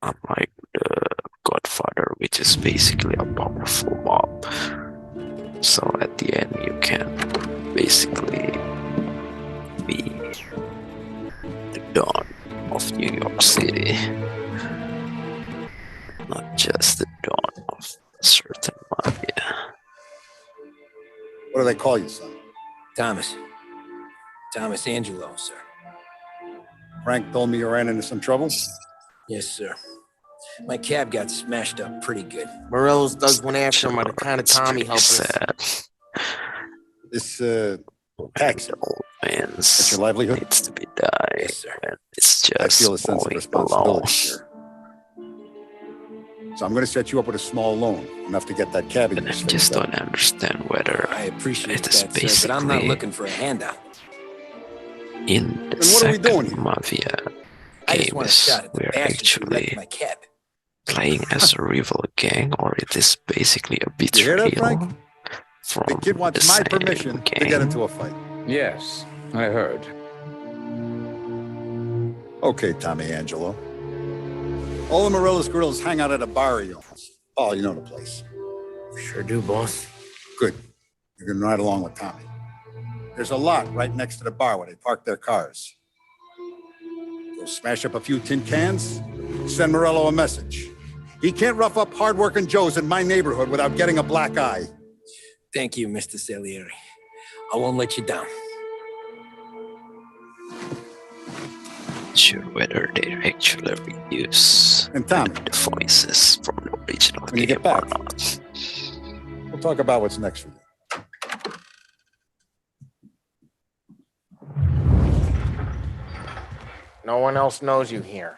Speaker 1: unlike the Godfather, which is basically a powerful mob. So at the end, you can basically be the Don of New York City, not just the Don of a certain Mafia.
Speaker 8: What do they call you, son?
Speaker 3: Thomas. Thomas Angelo, sir.
Speaker 8: Frank told me you ran into some trouble.
Speaker 3: Yes, sir. My cab got smashed up pretty good.
Speaker 2: Morello's does one after him by the kind of
Speaker 1: It's
Speaker 2: Tommy
Speaker 1: pretty
Speaker 2: helpers.
Speaker 1: sad.
Speaker 8: This
Speaker 1: Tax
Speaker 8: taxi,
Speaker 1: old man's
Speaker 8: that's your livelihood?
Speaker 1: needs to be died,
Speaker 3: Yes, sir.
Speaker 1: and it's
Speaker 8: I
Speaker 1: just
Speaker 8: feel a sense of
Speaker 1: going along.
Speaker 8: responsibility here. So I'm going to set you up with a small loan, enough to get that cabin.
Speaker 1: And I just don't understand whether
Speaker 3: I appreciate
Speaker 1: it is
Speaker 3: that, sir, but I'm not
Speaker 1: basically
Speaker 3: looking for a handout.
Speaker 1: in the
Speaker 8: Then what are we doing
Speaker 1: second
Speaker 8: here?
Speaker 1: Mafia
Speaker 3: I just
Speaker 1: game
Speaker 3: want a shot at the
Speaker 1: we are
Speaker 3: bastards who wrecked
Speaker 1: actually
Speaker 3: my cab.
Speaker 1: playing as a rival gang, or it is basically a
Speaker 8: You hear that,
Speaker 1: betrayal
Speaker 8: Frank?
Speaker 1: from
Speaker 8: The kid wants
Speaker 1: the
Speaker 8: my
Speaker 1: same
Speaker 8: permission to
Speaker 1: gang.
Speaker 8: get into a fight.
Speaker 9: Yes, I heard.
Speaker 8: Okay, Tommy Angelo. All the Morello's girls hang out at a bar he owns. Oh, you know the place.
Speaker 3: Sure do, boss.
Speaker 8: Good. You can ride along with Tommy. There's a lot right next to the bar where they park their cars. Go smash up a few tin cans, send Morello a message. He can't rough up hard-working Joes in my neighborhood without getting a black eye.
Speaker 3: Thank you, Mr. Salieri. I won't let you down.
Speaker 1: Sure whether they actually reuse
Speaker 8: And Tommy,
Speaker 1: the voices from the original
Speaker 8: when you
Speaker 1: game
Speaker 8: get back,
Speaker 1: or not.
Speaker 8: we'll talk about what's next for you.
Speaker 2: No one else knows you here,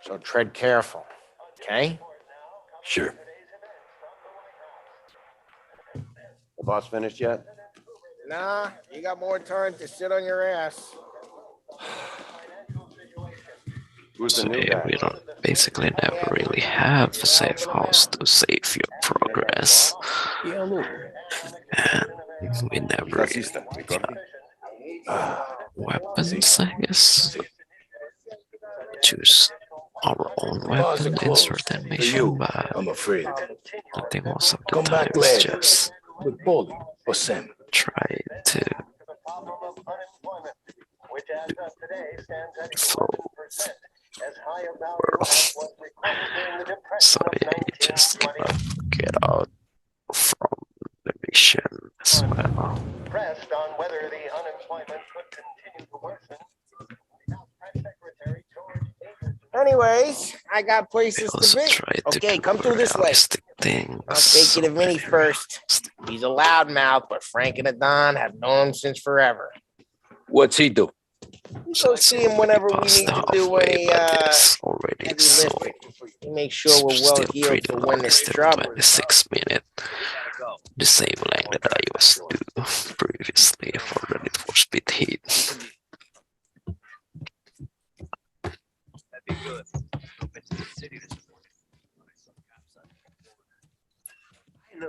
Speaker 2: so tread careful, okay?
Speaker 3: Sure.
Speaker 5: The boss finished yet?
Speaker 2: Nah, you got more turn to sit on your ass. Who's the
Speaker 1: So
Speaker 2: new
Speaker 1: yeah,
Speaker 2: guy?
Speaker 1: we don't basically never really have a safe house to save your progress, and we never really weapons, I guess. Choose our own weapon in certain mission, but
Speaker 4: I'm afraid.
Speaker 1: I think most of the
Speaker 4: Come
Speaker 1: time
Speaker 4: back
Speaker 1: it's
Speaker 4: later.
Speaker 1: just
Speaker 4: With Paulie or Sam.
Speaker 1: try to flow world. So yeah, you just cannot get out from the mission as well.
Speaker 2: Pressed on whether the unemployment could continue to worsen. Anyways, I got
Speaker 1: We
Speaker 2: places
Speaker 1: also
Speaker 2: to be.
Speaker 1: try to
Speaker 2: Okay,
Speaker 1: do
Speaker 2: come through this way.
Speaker 1: realistic things.
Speaker 2: I'll take you to Vinny first. He's a loudmouth, but Frank and the Don have known him since forever.
Speaker 4: What's he do?
Speaker 2: We go see him whenever we need to do any
Speaker 1: already
Speaker 2: heavy
Speaker 1: so
Speaker 2: lifting. We make sure we're well
Speaker 1: still
Speaker 2: healed
Speaker 1: pretty
Speaker 2: for
Speaker 1: long.
Speaker 2: when there's
Speaker 1: Still
Speaker 2: trouble.
Speaker 1: 26 minutes. The same length that I was do previously for the Need for Speed Heat.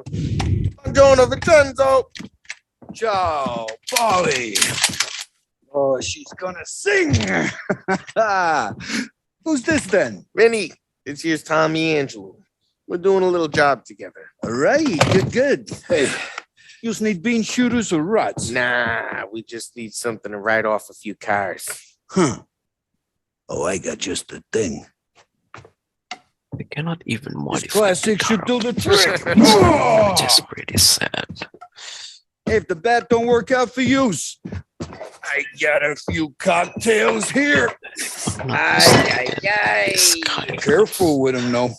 Speaker 2: Buongiorno, Vincenzo.
Speaker 3: Ciao, Polly. Oh, she's gonna sing. Who's this then?
Speaker 2: Vinny, this here's Tommy Angelo. We're doing a little job together.
Speaker 3: All right, good. Hey, you need bean shooters or rods?
Speaker 2: Nah, we just need something to write off a few cars.
Speaker 3: Huh. Oh, I got just the thing.
Speaker 1: We cannot even
Speaker 3: This
Speaker 1: modify
Speaker 3: classic
Speaker 1: the
Speaker 3: should
Speaker 1: car,
Speaker 3: do the trick.
Speaker 1: which is pretty sad.
Speaker 3: If the bat don't work out for yous, I got a few cocktails here.
Speaker 1: I'm not
Speaker 2: Ay,
Speaker 1: mistaken,
Speaker 2: ay,
Speaker 1: this
Speaker 2: ay.
Speaker 1: kind
Speaker 3: Careful with them, though.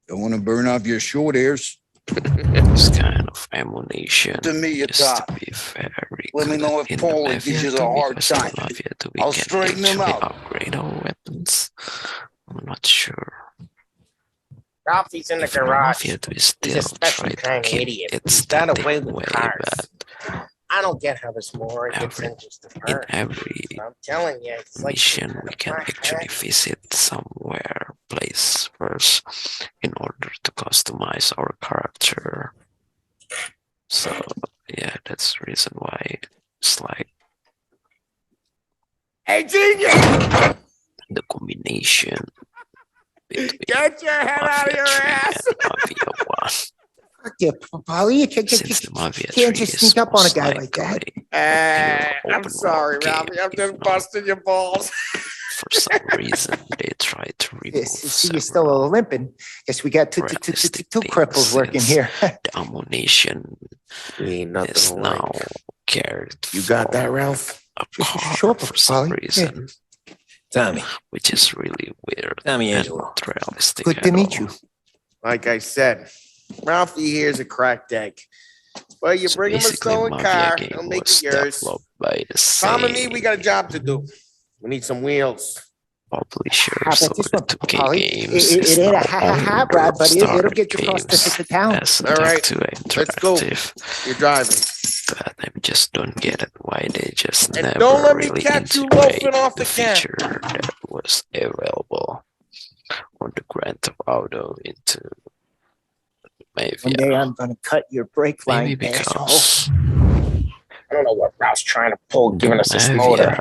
Speaker 3: Don't want to burn off your short hairs.
Speaker 1: this kind of ammunition
Speaker 3: To me, you
Speaker 1: used to
Speaker 3: top.
Speaker 1: be very
Speaker 3: Let me
Speaker 1: good
Speaker 3: know if
Speaker 1: in the
Speaker 3: Paulie
Speaker 1: Mafia
Speaker 3: gives you the
Speaker 1: too,
Speaker 3: hard
Speaker 1: because in
Speaker 3: time.
Speaker 1: the Mafia too we
Speaker 3: I'll
Speaker 1: can
Speaker 3: straighten him
Speaker 1: actually
Speaker 3: out.
Speaker 1: upgrade our weapons. I'm not sure.
Speaker 2: Ralphie's in the
Speaker 1: If the
Speaker 2: garage.
Speaker 1: Mafia too
Speaker 2: He's
Speaker 1: is still
Speaker 2: a special
Speaker 1: try to
Speaker 2: kind of
Speaker 1: keep
Speaker 2: idiot.
Speaker 1: its
Speaker 2: He's got
Speaker 1: static
Speaker 2: away with
Speaker 1: way,
Speaker 2: cars.
Speaker 1: but
Speaker 2: I don't get how this moron gets
Speaker 1: Every-
Speaker 2: engines to
Speaker 1: in
Speaker 2: burn.
Speaker 1: every
Speaker 2: I'm telling you, it's like
Speaker 1: mission we can actually visit somewhere place first in order to customize our character. So yeah, that's the reason why it's like
Speaker 2: Hey, genius!
Speaker 1: the combination between
Speaker 2: Get your head out of
Speaker 1: Mafia
Speaker 2: your
Speaker 1: 3
Speaker 2: ass!
Speaker 1: and Mafia 1.
Speaker 10: Yeah, Polly, you
Speaker 1: Since the Mafia 3
Speaker 10: can't just
Speaker 1: is
Speaker 10: sneak up on a
Speaker 1: most
Speaker 10: guy like that.
Speaker 1: likely a pure
Speaker 2: I'm
Speaker 1: open
Speaker 2: sorry,
Speaker 1: world game,
Speaker 2: Ralphie. I'm
Speaker 1: if
Speaker 2: just
Speaker 1: not,
Speaker 2: busting your balls.
Speaker 1: for some reason they try to remove
Speaker 10: Yes, see, you're still
Speaker 1: several
Speaker 10: limping. Guess we got two
Speaker 1: realistic
Speaker 10: cripples
Speaker 1: things
Speaker 10: working
Speaker 1: since
Speaker 10: here.
Speaker 1: the ammunition
Speaker 2: We ain't
Speaker 1: is
Speaker 2: nothing
Speaker 1: now
Speaker 2: like.
Speaker 1: carried
Speaker 2: You got
Speaker 1: for
Speaker 2: that, Ralph?
Speaker 1: a car
Speaker 10: Sure,
Speaker 1: for some
Speaker 10: Polly.
Speaker 1: reason,
Speaker 3: Tommy.
Speaker 1: which is really weird
Speaker 3: Tommy
Speaker 1: and
Speaker 3: Angelo.
Speaker 1: not realistic
Speaker 10: Good
Speaker 1: at
Speaker 10: to meet
Speaker 1: all.
Speaker 10: you.
Speaker 2: Like I said, Ralphie here's a cracked egg. But you
Speaker 1: So
Speaker 2: bring him a
Speaker 1: basically,
Speaker 2: stolen
Speaker 1: Mafia
Speaker 2: car,
Speaker 1: game
Speaker 2: he'll make
Speaker 1: was
Speaker 2: it yours.
Speaker 1: developed by the
Speaker 2: Tom and me,
Speaker 1: same
Speaker 2: we got a job to do. We need some wheels.
Speaker 1: publisher,
Speaker 10: How
Speaker 1: so
Speaker 10: about this
Speaker 1: the
Speaker 10: one,
Speaker 1: 2K
Speaker 10: Polly?
Speaker 1: games
Speaker 10: It
Speaker 1: is
Speaker 10: ain't
Speaker 1: now
Speaker 10: a hot
Speaker 1: under
Speaker 10: rod, but it'll
Speaker 1: Star
Speaker 10: get you across
Speaker 1: Games
Speaker 10: the town.
Speaker 1: as
Speaker 2: All right,
Speaker 1: Tech2
Speaker 2: let's go.
Speaker 1: Interactive.
Speaker 2: You're driving.
Speaker 1: But I just don't get it why they just
Speaker 2: And
Speaker 1: never
Speaker 2: don't let me
Speaker 1: really
Speaker 2: catch you
Speaker 1: integrate
Speaker 2: loafing off
Speaker 1: the
Speaker 2: the can.
Speaker 1: feature that was available on the Grand Theft Auto into
Speaker 10: One
Speaker 1: Mafia.
Speaker 10: day I'm gonna cut your brake line,
Speaker 1: Maybe
Speaker 10: asshole.
Speaker 1: because
Speaker 2: I don't know what Ralph's trying to pull, giving us this
Speaker 1: Mafia
Speaker 2: motor.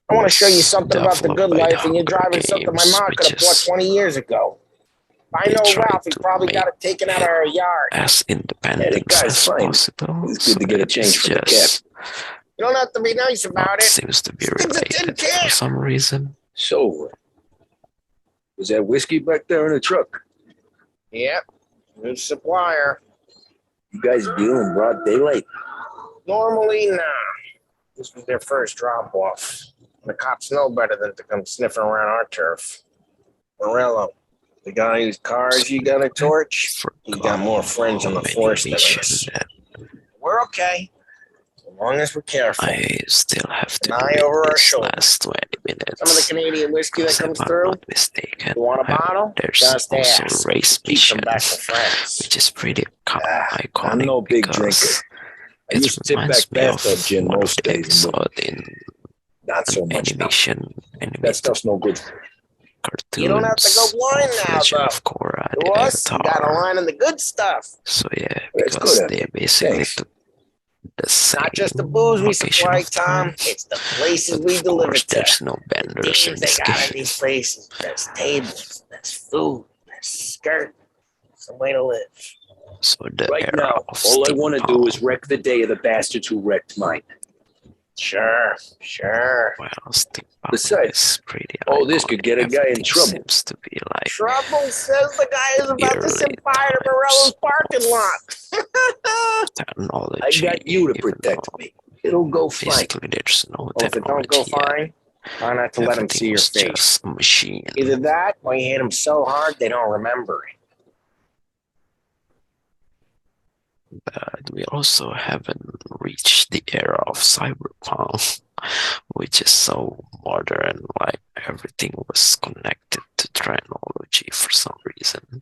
Speaker 2: I want to show you
Speaker 1: was
Speaker 2: something about the
Speaker 1: developed
Speaker 2: good
Speaker 1: by the
Speaker 2: life, and you're
Speaker 1: Hunger
Speaker 2: driving something my
Speaker 1: Games,
Speaker 2: mom could have
Speaker 1: which
Speaker 2: bought
Speaker 1: is
Speaker 2: 20 years ago. If I
Speaker 1: they
Speaker 2: know
Speaker 1: tried
Speaker 2: Ralph, he
Speaker 1: to
Speaker 2: probably got
Speaker 1: make
Speaker 2: it taken out of our yard.
Speaker 1: as
Speaker 3: Yeah,
Speaker 1: independent
Speaker 3: the guy's
Speaker 1: as
Speaker 3: fine.
Speaker 1: possible.
Speaker 3: It's good to get a
Speaker 1: that
Speaker 3: change
Speaker 1: it's
Speaker 3: from the
Speaker 1: just
Speaker 2: You don't have to be nice
Speaker 1: not
Speaker 2: about it.
Speaker 1: seems to be
Speaker 2: It's a tin
Speaker 1: related
Speaker 2: can.
Speaker 1: for some reason.
Speaker 3: So, was that whiskey back there in the truck?
Speaker 2: Yep, new supplier.
Speaker 3: You guys deal in broad daylight?
Speaker 2: Normally, nah. This was their first drop off. The cops know better than to come sniffing around our turf. Morello, the guy whose cars you got a torch, he got more friends on the force than us. We're okay, as long as we're careful.
Speaker 1: I still have to
Speaker 2: An eye
Speaker 1: read
Speaker 2: over our
Speaker 1: this
Speaker 2: shoulder.
Speaker 1: last 20 minutes.
Speaker 2: Some of the Canadian whiskey that
Speaker 1: because
Speaker 2: comes
Speaker 1: if I'm
Speaker 2: through,
Speaker 1: not mistaken,
Speaker 2: you want a bottle?
Speaker 1: there's
Speaker 2: Just
Speaker 1: also
Speaker 2: ask.
Speaker 1: a race
Speaker 2: Keep them
Speaker 1: mission,
Speaker 2: back to friends.
Speaker 1: which is pretty iconic.
Speaker 3: I'm no big
Speaker 1: because
Speaker 3: drinker. I
Speaker 1: it
Speaker 3: used to tip
Speaker 1: reminds
Speaker 3: back
Speaker 1: me of
Speaker 3: bathtub gin
Speaker 1: one of
Speaker 3: most
Speaker 1: the
Speaker 3: days.
Speaker 1: episode in
Speaker 4: Not so much now.
Speaker 1: animation,
Speaker 4: That
Speaker 1: animated
Speaker 4: stuff's no good for you.
Speaker 1: cartoons.
Speaker 2: You don't have to go blind
Speaker 1: of
Speaker 2: now,
Speaker 1: Legend
Speaker 2: though.
Speaker 1: of Korra,
Speaker 2: To
Speaker 1: the
Speaker 2: us, you got a
Speaker 1: Avatar.
Speaker 2: line in the good stuff.
Speaker 1: So yeah,
Speaker 4: It's
Speaker 1: because
Speaker 4: good of
Speaker 1: they
Speaker 4: you.
Speaker 1: basically
Speaker 4: Thanks.
Speaker 1: took the same
Speaker 2: Not just the booze we
Speaker 1: location
Speaker 2: supply,
Speaker 1: of time.
Speaker 2: Tom. It's the places
Speaker 1: But
Speaker 2: we
Speaker 1: of
Speaker 2: deliver
Speaker 1: course,
Speaker 2: to.
Speaker 1: there's no
Speaker 2: The
Speaker 1: benders in
Speaker 2: themes they
Speaker 1: this
Speaker 2: got in
Speaker 1: game.
Speaker 2: these places. There's tables, there's food, there's skirt. It's a way to live.
Speaker 1: So the
Speaker 4: Right
Speaker 1: era
Speaker 4: now,
Speaker 1: of
Speaker 4: all I want to do is
Speaker 1: steampunk.
Speaker 4: wreck the day of the bastards who wrecked mine.
Speaker 2: Sure, sure.
Speaker 1: Well, steampunk
Speaker 4: Besides,
Speaker 1: is pretty
Speaker 4: all this could
Speaker 1: iconic.
Speaker 4: get a guy in
Speaker 1: Everything
Speaker 4: trouble.
Speaker 1: seems to be like
Speaker 2: Trouble says the guy is about to set
Speaker 1: early
Speaker 2: fire to
Speaker 1: times
Speaker 2: Morello's parking lot.
Speaker 1: technology.
Speaker 4: I got you to
Speaker 1: even
Speaker 4: protect
Speaker 1: though
Speaker 4: me. It'll go fine.
Speaker 1: basically there's no
Speaker 2: Well, if it don't
Speaker 1: technology
Speaker 2: go
Speaker 1: yet.
Speaker 2: fine, try not to let them
Speaker 1: Everything
Speaker 2: see your
Speaker 1: was
Speaker 2: face.
Speaker 1: just a machine.
Speaker 2: Either that, or you hit them so hard they don't remember it.
Speaker 1: But we also haven't reached the era of cyberpunk, which is so modern, like everything was connected to technology for some reason.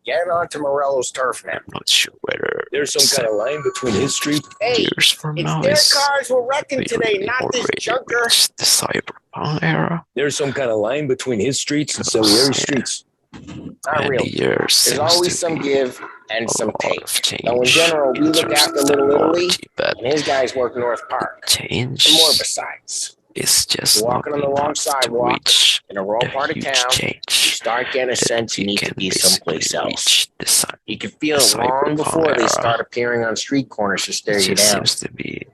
Speaker 2: Get onto Morello's turf now.
Speaker 1: I'm not sure whether
Speaker 4: There's some kind of line between his street.
Speaker 2: Hey,
Speaker 1: years from
Speaker 2: it's
Speaker 1: now
Speaker 2: their
Speaker 1: is
Speaker 2: cars we're wrecking
Speaker 1: we
Speaker 2: today,
Speaker 1: really
Speaker 2: not this
Speaker 1: already
Speaker 2: junker.
Speaker 1: reached the cyberpunk era.
Speaker 4: There's some kind of line between his streets and Salieri's streets.
Speaker 2: Not
Speaker 1: And
Speaker 2: really.
Speaker 1: the years
Speaker 2: There's
Speaker 1: seems
Speaker 2: always
Speaker 1: to
Speaker 2: some
Speaker 1: be
Speaker 2: give and
Speaker 1: a
Speaker 2: some
Speaker 1: lot
Speaker 2: take.
Speaker 1: of change.
Speaker 2: Though in general, we
Speaker 1: in
Speaker 2: look
Speaker 1: terms
Speaker 2: after
Speaker 1: of
Speaker 2: Little Italy,
Speaker 1: technology, but
Speaker 2: and his guys work North Park.
Speaker 1: change
Speaker 2: And more besides.
Speaker 1: is just
Speaker 2: You're
Speaker 1: not
Speaker 2: walking on the wrong
Speaker 1: enough to
Speaker 2: sidewalk
Speaker 1: reach
Speaker 2: in a rural
Speaker 1: the
Speaker 2: part of
Speaker 1: huge
Speaker 2: town. You
Speaker 1: change
Speaker 2: start getting a
Speaker 1: that
Speaker 2: sense you
Speaker 1: we
Speaker 2: need to
Speaker 1: can
Speaker 2: be
Speaker 1: basically
Speaker 2: someplace else.
Speaker 1: reach the
Speaker 2: You can feel it long
Speaker 1: cyberpunk
Speaker 2: before they
Speaker 1: era.
Speaker 2: start appearing on street corners to stare
Speaker 1: It
Speaker 2: you
Speaker 1: just
Speaker 2: down.
Speaker 1: seems to be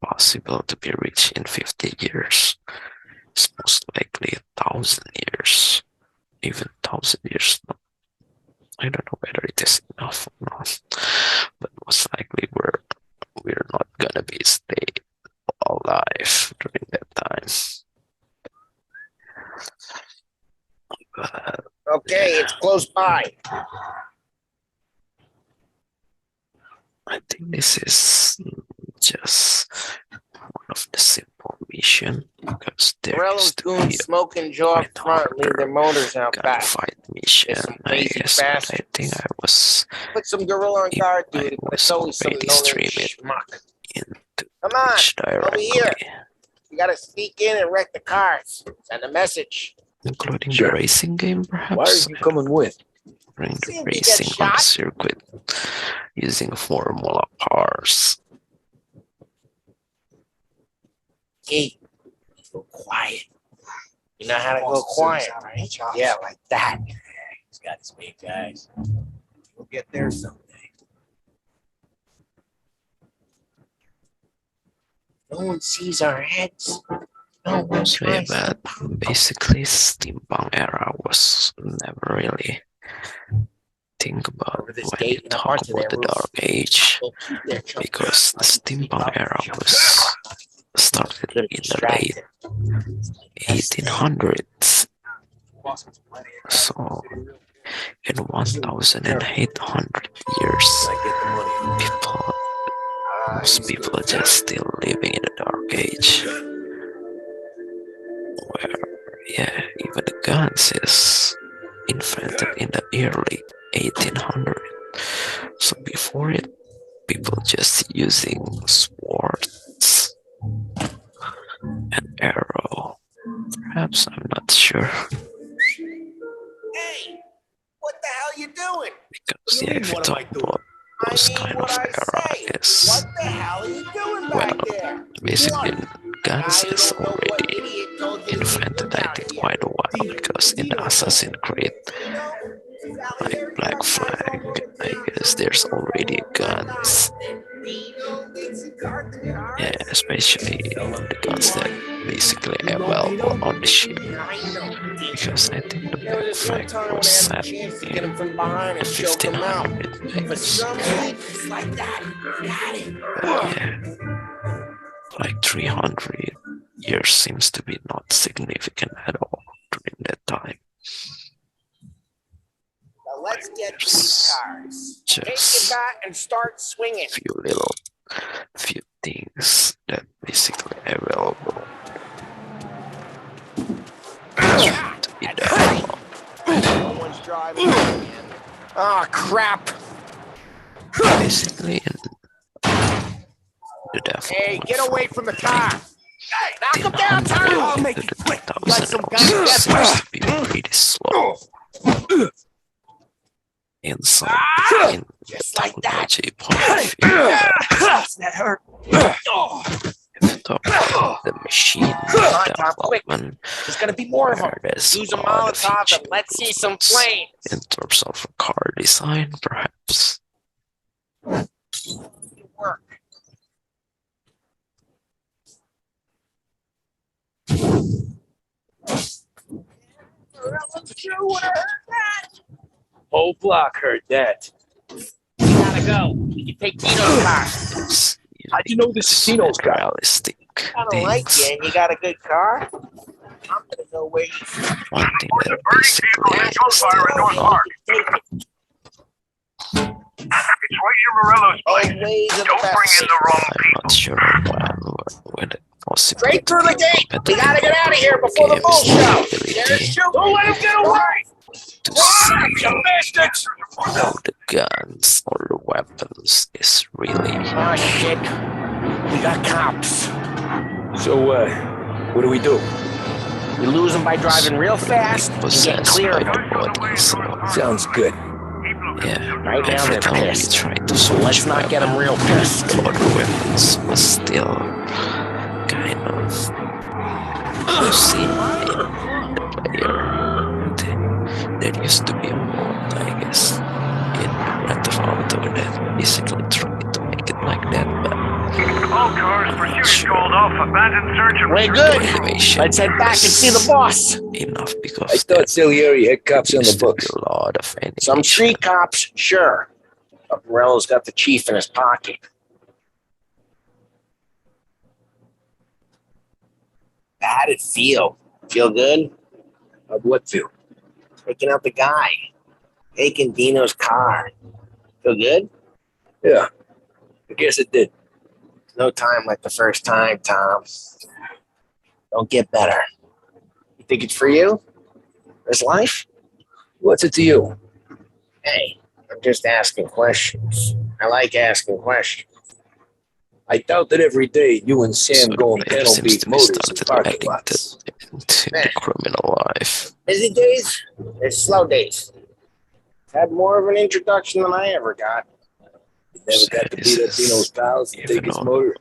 Speaker 1: possible to be reached in 50 years. It's most likely 1,000 years, even 1,000 years. No, I don't know whether it is enough or not, but most likely we're not gonna be stay alive during that time. But
Speaker 2: Okay, it's close by.
Speaker 1: I think this is just one of the simple mission because there
Speaker 2: Morello's
Speaker 1: used to be
Speaker 2: goons smoke and jaw up
Speaker 1: quite
Speaker 2: front, leave their motors out back.
Speaker 1: gunfight mission,
Speaker 2: There's some
Speaker 1: I
Speaker 2: crazy
Speaker 1: guess, but I
Speaker 2: bastards.
Speaker 1: think I was
Speaker 2: Put some gorilla on guard
Speaker 1: I
Speaker 2: duty, but
Speaker 1: was
Speaker 2: it's always some
Speaker 1: already
Speaker 2: no-name
Speaker 1: streaming
Speaker 2: schmuck.
Speaker 1: into
Speaker 2: Come on,
Speaker 1: Twitch directly,
Speaker 2: here. You gotta sneak in and wreck the cars. Send a message.
Speaker 1: including
Speaker 4: Sure.
Speaker 1: the racing game,
Speaker 4: Why are
Speaker 1: perhaps.
Speaker 4: you coming with?
Speaker 1: Bring
Speaker 2: See
Speaker 1: the
Speaker 2: if you get
Speaker 1: racing on
Speaker 2: shot.
Speaker 1: the circuit using Formula cars.
Speaker 2: Hey, go quiet. You know how to go quiet, right? Yeah, like that. He's got his big guys. We'll get there someday. No one sees our heads. No one
Speaker 1: So yeah,
Speaker 2: tries.
Speaker 1: but basically steampunk era was never really think about
Speaker 2: Over this
Speaker 1: when
Speaker 2: gate
Speaker 1: you
Speaker 2: and up
Speaker 1: talk
Speaker 2: onto
Speaker 1: about
Speaker 2: their
Speaker 1: the
Speaker 2: roof.
Speaker 1: dark age,
Speaker 2: We'll keep their children.
Speaker 1: because the steampunk era was started
Speaker 2: Get
Speaker 1: in the late
Speaker 2: distracted.
Speaker 1: 1800s. So in 1,800 years, most people are just still living in the dark age, where even the guns is invented in the early 1800s. So before it, people just using swords and arrow. Perhaps, I'm not sure,
Speaker 2: Hey, what the hell you doing?
Speaker 1: because if you talk about those kind of era is
Speaker 2: What the hell are you doing back there?
Speaker 1: basically guns
Speaker 2: I
Speaker 1: is
Speaker 2: don't know what
Speaker 1: already
Speaker 2: idiot told you to
Speaker 1: invented, I think, quite a while, because in Assassin's Creed, like Black Flag, I guess there's already guns. Yeah, especially the guns that basically available on the ship, because I think the Black Flag was set in the 1500s, I guess. But yeah, like 300 years seems to be not significant at all during that time.
Speaker 2: Now let's get to these cars. Take your
Speaker 1: Just
Speaker 2: bat and start swinging.
Speaker 1: few things that basically available to be developed.
Speaker 2: No one's driving again. Oh, crap.
Speaker 1: Basically, in the development.
Speaker 5: Hey, get away from the car! Hey, knock him down, Tom! I'll make it quick. Got some guns.
Speaker 1: Seems to be pretty slow. In some in
Speaker 5: Just like that.
Speaker 1: technology point of view,
Speaker 5: That hurt.
Speaker 1: if talk about the machine development,
Speaker 5: There's gonna be more of them.
Speaker 1: there's
Speaker 5: Use a
Speaker 1: lot of
Speaker 5: Molotov
Speaker 1: huge
Speaker 5: and let's see some
Speaker 1: improvements
Speaker 5: flames.
Speaker 1: in terms of car design, perhaps.
Speaker 5: Work.
Speaker 10: Whole block heard that.
Speaker 5: Gotta go. You take Tito's car.
Speaker 1: It's
Speaker 10: How'd you know this is Tino's car?
Speaker 1: realistic
Speaker 5: I don't like
Speaker 1: things.
Speaker 5: you and you got a good car. I'm gonna go where you
Speaker 1: One thing that basically still
Speaker 11: It's right here, Morello's place.
Speaker 5: always in the
Speaker 11: Don't bring
Speaker 5: best.
Speaker 11: in the wrong
Speaker 1: I'm not sure when it possibly
Speaker 5: Straight through the gate. We gotta get out of here before the bull show. Don't let him get away.
Speaker 1: to see
Speaker 5: You bastards!
Speaker 1: how the guns or the weapons is really
Speaker 5: Oh shit. We got cops.
Speaker 10: So, what do we do?
Speaker 5: We lose them by driving real fast and getting
Speaker 1: possessed
Speaker 5: clear
Speaker 1: by
Speaker 5: of
Speaker 1: the
Speaker 5: them.
Speaker 1: body. So
Speaker 10: Sounds good.
Speaker 1: yeah,
Speaker 5: Right now
Speaker 1: every
Speaker 5: they're
Speaker 1: time we
Speaker 5: pissed.
Speaker 1: try to
Speaker 5: So
Speaker 1: switch
Speaker 5: let's not get them real pissed.
Speaker 1: other weapons was still kind of seen in the player. There used to be a mod, I guess, in Grand Theft Auto that basically tried to make it like that, but
Speaker 11: All cars, pursuit called off, abandoned search and
Speaker 5: We're
Speaker 1: the
Speaker 5: good.
Speaker 1: animation
Speaker 5: Let's head back and see the boss.
Speaker 1: enough because
Speaker 4: I thought Salieri had cops
Speaker 1: there
Speaker 4: on the
Speaker 1: used to be
Speaker 4: books.
Speaker 1: a lot of animation.
Speaker 5: Some street cops, sure. But Morello's got the chief in his pocket. How'd it feel? Feel good?
Speaker 4: How'd what feel?
Speaker 5: Taking out the guy. Taking Dino's car. Feel good?
Speaker 4: Yeah, I guess it did.
Speaker 5: No time like the first time, Tom. Don't get better. You think it's for you? This life?
Speaker 4: What's it to you?
Speaker 5: Hey, I'm just asking questions. I like asking questions.
Speaker 4: I doubt that every day you and Sam
Speaker 1: So
Speaker 4: go on
Speaker 1: the player
Speaker 4: panel
Speaker 1: seems
Speaker 4: beat
Speaker 1: to be
Speaker 4: motors in
Speaker 1: started
Speaker 4: parking
Speaker 1: addicted
Speaker 4: lots.
Speaker 1: into the criminal life.
Speaker 5: Busy days, there's slow days. Had more of an introduction than I ever got.
Speaker 4: You never got to beat up Dino's pals and
Speaker 1: Even
Speaker 4: take his
Speaker 1: though
Speaker 4: motor.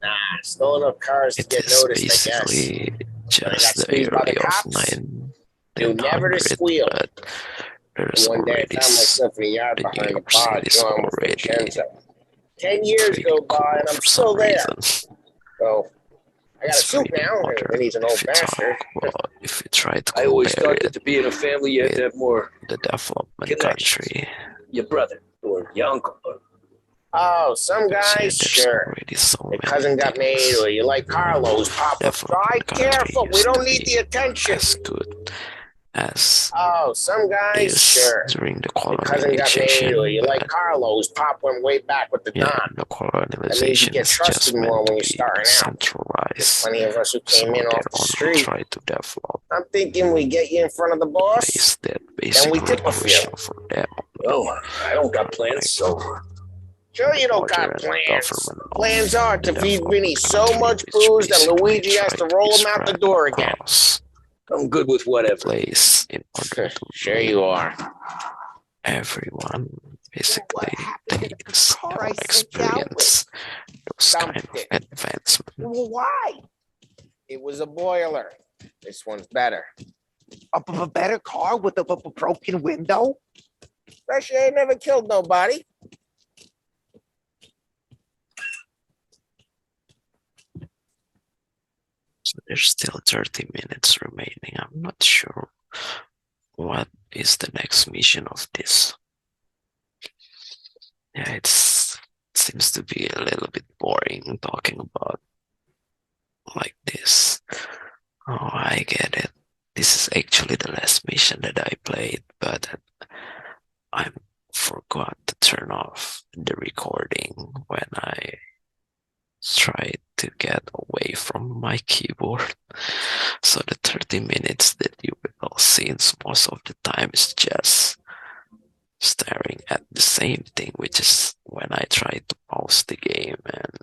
Speaker 5: Nah, stolen up cars to
Speaker 1: It
Speaker 5: get
Speaker 1: is
Speaker 5: noticed, I guess.
Speaker 1: basically
Speaker 5: got
Speaker 1: just the
Speaker 5: squeezed by the
Speaker 1: area of
Speaker 5: cops,
Speaker 1: 900,
Speaker 5: never to squeal.
Speaker 1: but there's
Speaker 5: One day I
Speaker 1: already
Speaker 5: found myself in the yard
Speaker 1: the New
Speaker 5: behind the
Speaker 1: York
Speaker 5: bar
Speaker 1: City is
Speaker 5: drawing with
Speaker 1: already
Speaker 5: Vincenzo. 10 years
Speaker 1: pretty
Speaker 5: go by
Speaker 1: cool
Speaker 5: and I'm
Speaker 1: for
Speaker 5: still
Speaker 1: some
Speaker 5: there.
Speaker 1: reason.
Speaker 5: So I got a
Speaker 1: It's
Speaker 5: suit
Speaker 1: pretty
Speaker 5: now,
Speaker 1: modern
Speaker 5: and he's an old
Speaker 1: if you
Speaker 5: bastard.
Speaker 1: talk about, if you try to
Speaker 4: I always
Speaker 1: compare
Speaker 4: thought that
Speaker 1: it
Speaker 4: to be in a family you had to have more
Speaker 1: the development
Speaker 4: connections.
Speaker 1: country.
Speaker 4: Your brother or your uncle. Or
Speaker 5: Oh, some
Speaker 1: Because yeah,
Speaker 5: guys,
Speaker 1: there's
Speaker 5: sure.
Speaker 1: already so
Speaker 5: Your
Speaker 1: many
Speaker 5: cousin got made,
Speaker 1: things.
Speaker 5: or you like Carlos, Papa.
Speaker 1: Development
Speaker 5: Drive careful, we
Speaker 1: used
Speaker 5: don't
Speaker 1: to
Speaker 5: need
Speaker 1: be
Speaker 5: the attention.
Speaker 1: as good as
Speaker 5: Oh, some guys,
Speaker 1: is
Speaker 5: sure.
Speaker 1: during the
Speaker 5: Your cousin got made,
Speaker 1: colonization,
Speaker 5: or you like
Speaker 1: but
Speaker 5: Carlos, Pop went way back with the
Speaker 1: yeah,
Speaker 5: Don.
Speaker 1: the
Speaker 5: That means you
Speaker 1: colonization
Speaker 5: get
Speaker 1: is
Speaker 5: trusted
Speaker 1: just
Speaker 5: more
Speaker 1: meant to
Speaker 5: when you're
Speaker 1: be
Speaker 5: starting out. There's
Speaker 1: centralized.
Speaker 5: plenty of us who
Speaker 1: So
Speaker 5: came
Speaker 1: they
Speaker 5: in off the
Speaker 1: only
Speaker 5: street.
Speaker 1: try to develop
Speaker 5: I'm thinking we get you in front of the boss,
Speaker 1: place that
Speaker 5: then we
Speaker 1: basically
Speaker 5: tip a few.
Speaker 1: crucial for them.
Speaker 4: well, I don't got plans, so
Speaker 5: Sure you don't got
Speaker 1: Modern
Speaker 5: plans.
Speaker 1: government
Speaker 5: Plans are to
Speaker 1: the
Speaker 5: feed Vinny
Speaker 1: development
Speaker 5: so
Speaker 1: country,
Speaker 5: much
Speaker 1: which
Speaker 5: booze that
Speaker 1: basically
Speaker 5: Luigi has to
Speaker 1: tried
Speaker 5: roll
Speaker 1: be
Speaker 5: him out the
Speaker 1: spread
Speaker 5: door again.
Speaker 1: across
Speaker 4: I'm good with whatever.
Speaker 1: place in order to
Speaker 5: Sure you are.
Speaker 1: everyone basically
Speaker 5: happened to the
Speaker 1: takes
Speaker 5: car
Speaker 1: or
Speaker 5: I sent you out with?
Speaker 1: experience those kind of
Speaker 5: Dumped
Speaker 1: advancement.
Speaker 5: Well, why? It was a boiler. This one's better.
Speaker 10: A better car with a broken window?
Speaker 5: Especially ain't never killed nobody.
Speaker 1: So there's still 30 minutes remaining. I'm not sure what is the next mission of this. Yeah, it seems to be a little bit boring talking about like this. Oh, I get it. This is actually the last mission that I played, but I forgot to turn off the recording when I tried to get away from my keyboard. So the 30 minutes that you will see most of the time is just staring at the same thing, which is when I try to pause the game and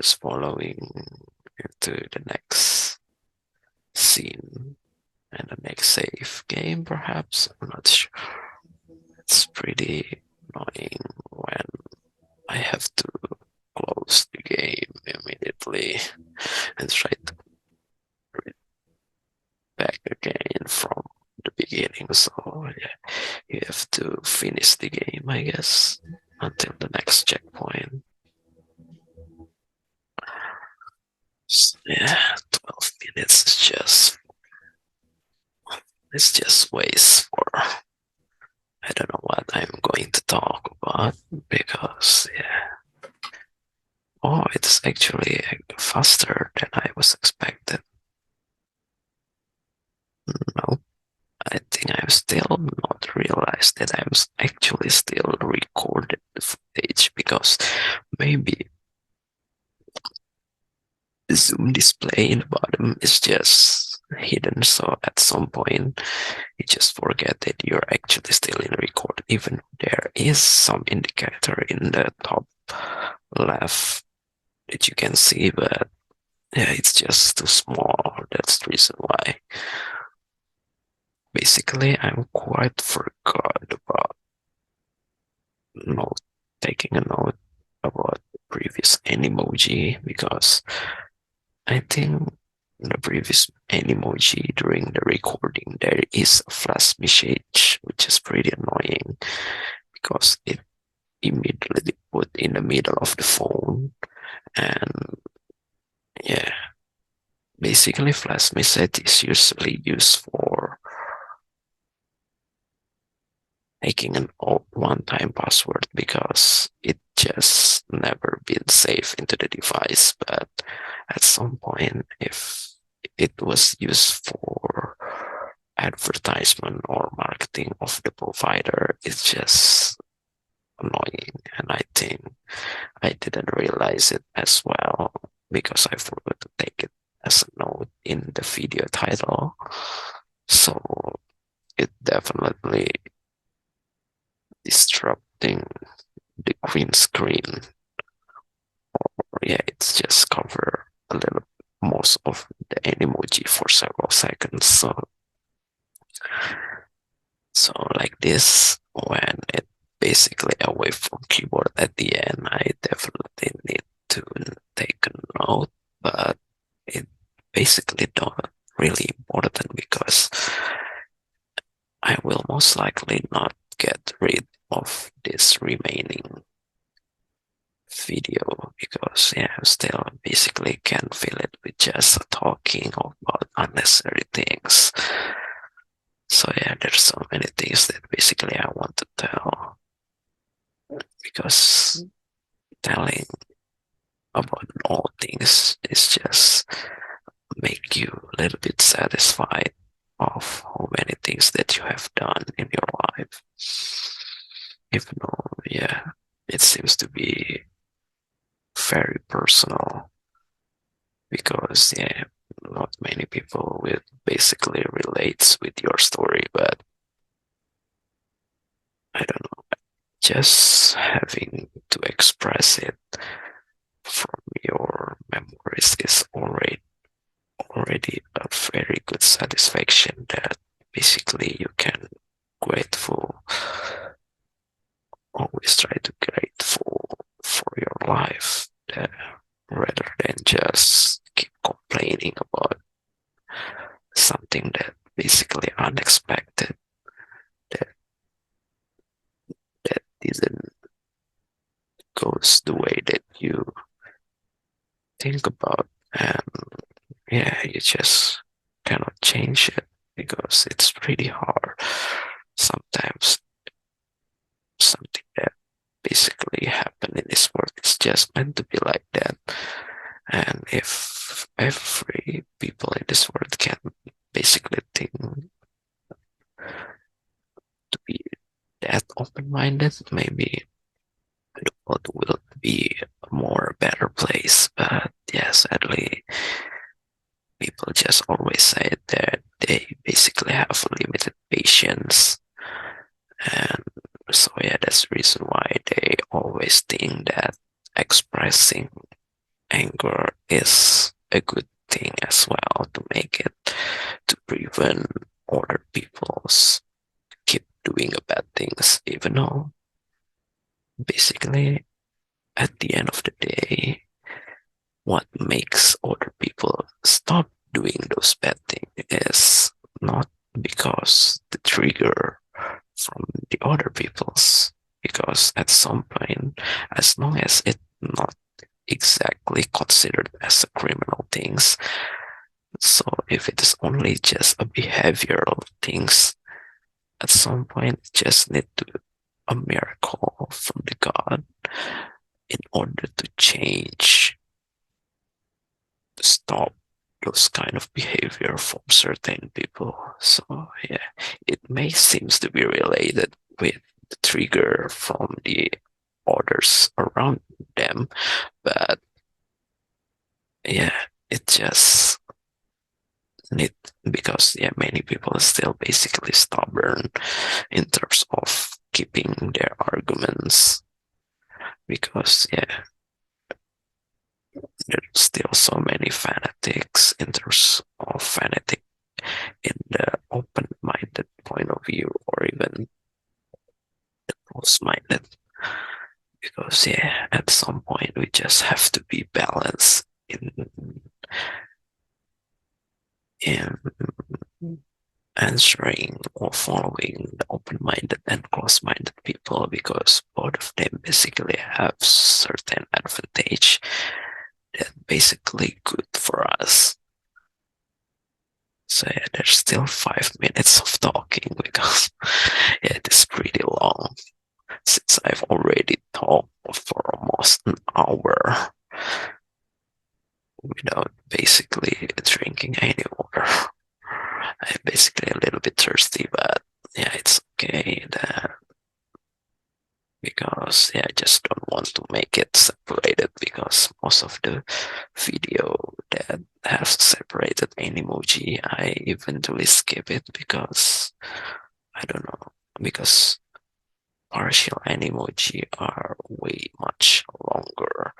Speaker 1: just following into the next scene and the next save game, perhaps. I'm not sure. It's pretty annoying when I have to close the game immediately and try to read back again from the beginning. So yeah, you have to finish the game, I guess, until the next checkpoint. So, yeah, 12 minutes is just waste for I don't know what I'm going to talk about because yeah. Oh, it's actually faster than I was expected. No, I think I'm still not realized that I'm actually still recording the footage because maybe the zoom display in the bottom is just hidden, so at some point you just forget that you're actually still in record, even there is some indicator in the top left that you can see, but yeah, it's just too small. That's the reason why. Basically, I'm quite forgot about taking a note about the previous Animoji because I think in the previous Animoji during the recording there is a flash message which is pretty annoying because it immediately put in the middle of the phone and yeah, basically flash message is usually used for making an old one-time password because it just never been saved into the device, but at some point if it was used for advertisement or marketing of the provider, it's just annoying, and I think I didn't realize it as well because I forgot to take it as a note in the video title. So it definitely disrupting the green screen, or yeah, it's just cover a little most of the Animoji for several seconds. So like this, when it basically away from keyboard at the end, I definitely need to take a note, but it basically not really important because I will most likely not get rid of this remaining video because yeah, I still basically can fill it with just talking about unnecessary things. So yeah, there's so many things that basically I want to tell because telling about all things is just make you a little bit satisfied of how many things that you have done in your life. Even though, yeah, it seems to be very personal because, yeah, not many people will basically relates with your story, but I don't know, just having to express it from your memories is already a very good satisfaction that basically you can grateful always try to grateful for your life rather than just keep complaining about something that basically unexpected that didn't goes the way that you think about, and yeah, you just cannot change it because it's pretty hard sometimes. Something that basically happened in this world is just meant to be like that, and if every people in this world can basically think to be that open-minded, maybe the world will be a more better place. But yeah, sadly people just always say that they basically have limited patience, and so yeah, that's the reason why they always think that expressing anger is a good thing as well to make it to prevent other people's keep doing bad things, even though basically at the end of the day, what makes other people stop doing those bad things is not because the trigger from the other people's, because at some point, as long as it's not exactly considered as a criminal things, so if it is only just a behavioral things, at some point just need to a miracle from the God in order to change, to stop those kind of behavior from certain people. So yeah, it may seems to be related with the trigger from the others around them, but yeah, it just need, because yeah, many people are still basically stubborn in terms of keeping their arguments, because yeah, there's still so many fanatics in terms of fanatic in the open-minded point of view, or even the close-minded, because yeah, at some point we just have to be balanced in answering or following the open-minded and close-minded people, because both of them basically have certain advantage that basically good for us. So yeah, there's still 5 minutes of talking because yeah, it is pretty long since I've already talked for almost an hour without basically drinking any water. I'm basically a little bit thirsty, but yeah, it's okay. Because yeah, I just don't want to make it separated, because most of the video that have separated Animoji, I eventually skip it because I don't know, because partial Animoji are way much longer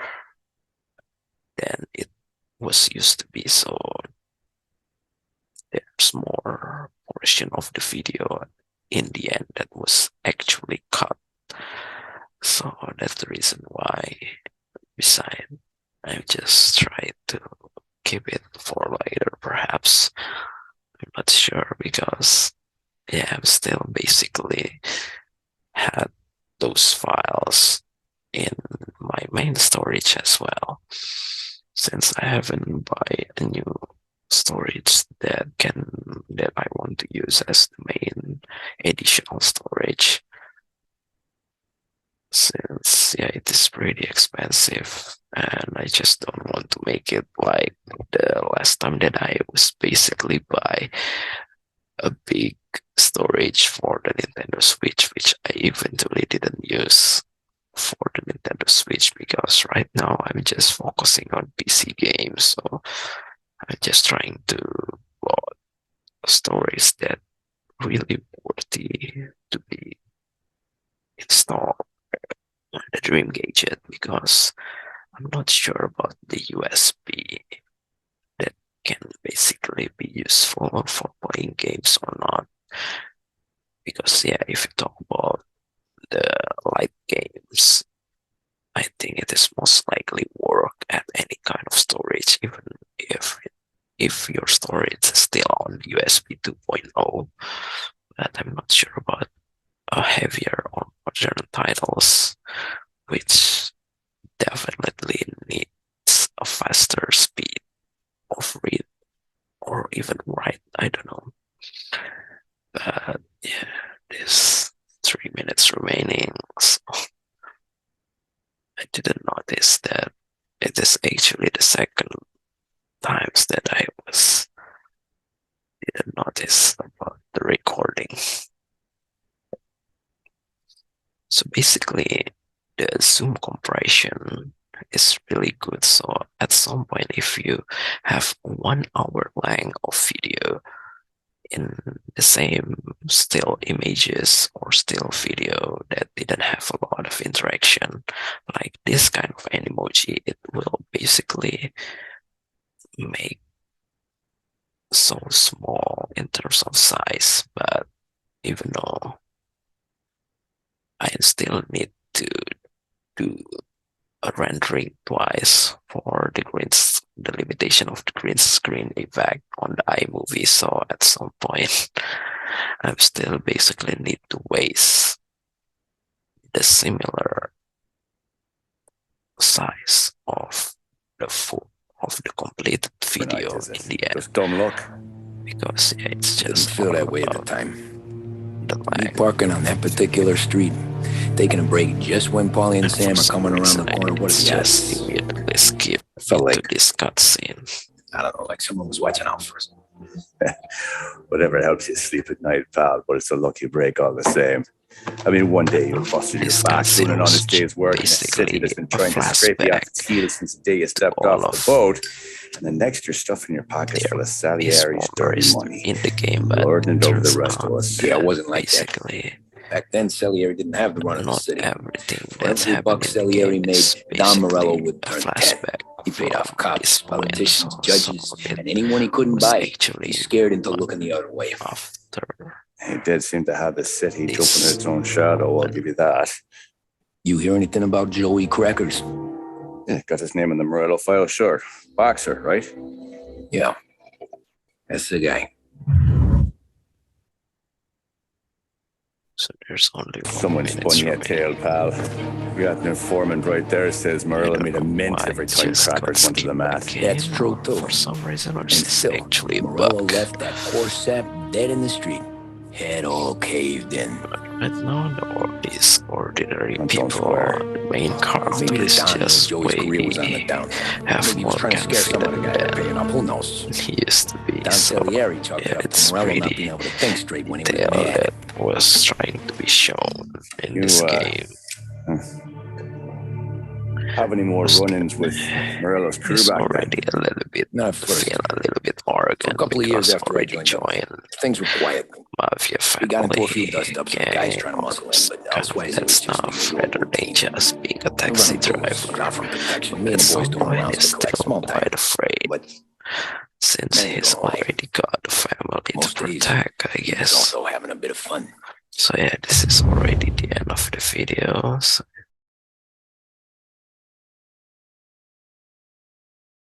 Speaker 1: than it was used to be, so there's more portion of the video in the end that was actually cut. So that's the reason why, besides, I just try to keep it for later, perhaps. I'm not sure, because yeah, I'm still basically had those files in my main storage as well, since I haven't buy a new storage that I want to use as the main additional storage, since yeah, it is pretty expensive and I just don't want to make it like the last time that I was basically buy a big storage for the Nintendo Switch, which I eventually didn't use for the Nintendo Switch, because right now I'm just focusing on PC games, so I'm just trying to load stories that really worthy to be installed on the Dream Gadget, because I'm not sure about the USB that can basically be useful for playing games or not. Because yeah, if you talk about the light games, I think it is most likely work at any kind of storage, even if your storage is still on USB 2.0. But I'm not sure about heavier or modern titles, which definitely needs a faster speed of read or even write. I don't know. But yeah, there's 3 minutes remaining, so I didn't notice that it is actually the second times that I didn't notice about the recording. So basically, the zoom compression is really good. So at some point, if you have 1 hour length of video, in the same still images or still video that didn't have a lot of interaction. Like this kind of Animoji, it will basically make so small in terms of size, but even though I still need to do a rendering twice for the limitation of the green screen effect on the iMovie. So at some point, I still basically need to waste the similar size of the completed video in the end.
Speaker 3: Just dumb luck.
Speaker 1: Because yeah, it's
Speaker 4: Didn't
Speaker 1: just
Speaker 4: feel
Speaker 1: all
Speaker 4: that way at the
Speaker 1: about
Speaker 4: time.
Speaker 1: the
Speaker 4: Me
Speaker 1: lag.
Speaker 4: parking on that particular street, taking a break just when Paulie and Sam are coming around the corner. What
Speaker 1: It's
Speaker 4: is that?
Speaker 1: just immediately skip
Speaker 4: I felt
Speaker 1: into
Speaker 4: like,
Speaker 1: this cutscene.
Speaker 4: I don't know, like someone was watching out for us.
Speaker 3: Whatever helps you sleep at night, pal, but it's a lucky break all the same. I mean, one day you'll busted your
Speaker 1: This
Speaker 3: back doing an
Speaker 1: cutscene was
Speaker 3: honest day's work in a city that's been
Speaker 1: basically
Speaker 3: trying
Speaker 1: a
Speaker 3: to scrape you off
Speaker 1: flashback
Speaker 3: its heels since the day you stepped
Speaker 1: all
Speaker 3: off the
Speaker 1: of
Speaker 3: boat. And the next you're stuffing your pockets
Speaker 1: their
Speaker 3: full of
Speaker 1: peace
Speaker 3: Salieri's dirty
Speaker 1: wars
Speaker 3: money.
Speaker 1: in the game, but
Speaker 3: Lording it over the
Speaker 1: turns
Speaker 3: rest of
Speaker 1: out
Speaker 3: us.
Speaker 4: Yeah, it wasn't like that.
Speaker 1: basically
Speaker 4: Back then, Salieri didn't have the run of the
Speaker 1: not
Speaker 4: city.
Speaker 1: everything
Speaker 4: For
Speaker 1: that's
Speaker 4: every buck
Speaker 1: happening in the
Speaker 4: Salieri
Speaker 1: game
Speaker 4: made,
Speaker 1: is
Speaker 4: Don Morello
Speaker 1: basically
Speaker 4: would
Speaker 1: a
Speaker 4: turn 10.
Speaker 1: flashback.
Speaker 4: He paid off
Speaker 1: from
Speaker 4: cops,
Speaker 1: this point.
Speaker 4: politicians,
Speaker 1: So
Speaker 4: judges,
Speaker 1: it
Speaker 4: and anyone he couldn't
Speaker 1: was
Speaker 4: buy.
Speaker 1: actually
Speaker 4: He's scared into looking the other way.
Speaker 1: after
Speaker 3: He did seem to have the city
Speaker 1: This-
Speaker 3: jumping in its own shadow, I'll give you that.
Speaker 4: You hear anything about Joey Crackers?
Speaker 3: Yeah, got his name in the Morello file, sure. Boxer, right?
Speaker 4: Yeah, that's the guy.
Speaker 1: so there's only 1
Speaker 3: Someone
Speaker 1: minute
Speaker 3: spun you a
Speaker 1: remaining.
Speaker 3: tail, pal. You got an informant right there says Morello made a mint
Speaker 1: Why
Speaker 3: every
Speaker 1: it
Speaker 3: time
Speaker 1: just
Speaker 3: Crackers
Speaker 1: got
Speaker 3: went to the mat.
Speaker 1: skipped
Speaker 4: That's
Speaker 1: again,
Speaker 4: true,
Speaker 1: or
Speaker 4: too.
Speaker 1: for some reason, or
Speaker 4: And
Speaker 1: is this
Speaker 4: still,
Speaker 1: actually a
Speaker 4: Morello
Speaker 1: bug?
Speaker 4: left that poor sap dead in the street. Head all caved in.
Speaker 1: But no, all these ordinary
Speaker 3: Don't
Speaker 1: people,
Speaker 3: swear.
Speaker 1: the main
Speaker 4: Maybe
Speaker 1: character
Speaker 4: the
Speaker 1: is
Speaker 4: Don knew
Speaker 1: just
Speaker 4: Joey's
Speaker 1: way
Speaker 4: career was on the down.
Speaker 1: have
Speaker 4: Maybe he
Speaker 1: more
Speaker 4: was trying to scare some other guy
Speaker 1: confidence
Speaker 4: by paying up. Who knows?
Speaker 1: than he used to be.
Speaker 4: Don
Speaker 1: So
Speaker 4: Salieri chalked it
Speaker 1: yeah,
Speaker 4: up
Speaker 1: it's
Speaker 4: to Morello not
Speaker 1: pretty
Speaker 4: being able to think straight when he was
Speaker 1: detail
Speaker 4: mad.
Speaker 1: that was trying to be shown in this game.
Speaker 3: Have any more run-ins with Morello's crew
Speaker 1: He's
Speaker 3: back then?
Speaker 1: already a little bit
Speaker 4: Not at first.
Speaker 1: feeling a little bit arrogant
Speaker 4: A couple of years
Speaker 1: because
Speaker 4: after I
Speaker 1: already
Speaker 4: joined up,
Speaker 1: joined
Speaker 4: things were quiet.
Speaker 1: Mafia
Speaker 4: We got into a
Speaker 1: family,
Speaker 4: few dust-ups with guys trying to muscle in, but
Speaker 1: kind of
Speaker 4: elsewise it
Speaker 1: that
Speaker 4: was just
Speaker 1: stuff
Speaker 4: usual
Speaker 1: rather than
Speaker 4: routine.
Speaker 1: just being a
Speaker 4: We
Speaker 1: taxi
Speaker 4: run booths,
Speaker 1: driver.
Speaker 4: not from protection. Me
Speaker 1: At
Speaker 4: and the boys
Speaker 1: some
Speaker 4: doing
Speaker 1: point,
Speaker 4: rounds
Speaker 1: he's
Speaker 4: to collect
Speaker 1: still
Speaker 4: small time.
Speaker 1: quite afraid
Speaker 4: But
Speaker 1: since
Speaker 4: then you
Speaker 1: he's
Speaker 4: don't know.
Speaker 1: already got a family to
Speaker 4: Most days,
Speaker 1: protect, I
Speaker 4: he's
Speaker 1: guess.
Speaker 4: also having a bit of fun.
Speaker 1: So yeah, this is already the end of the video. So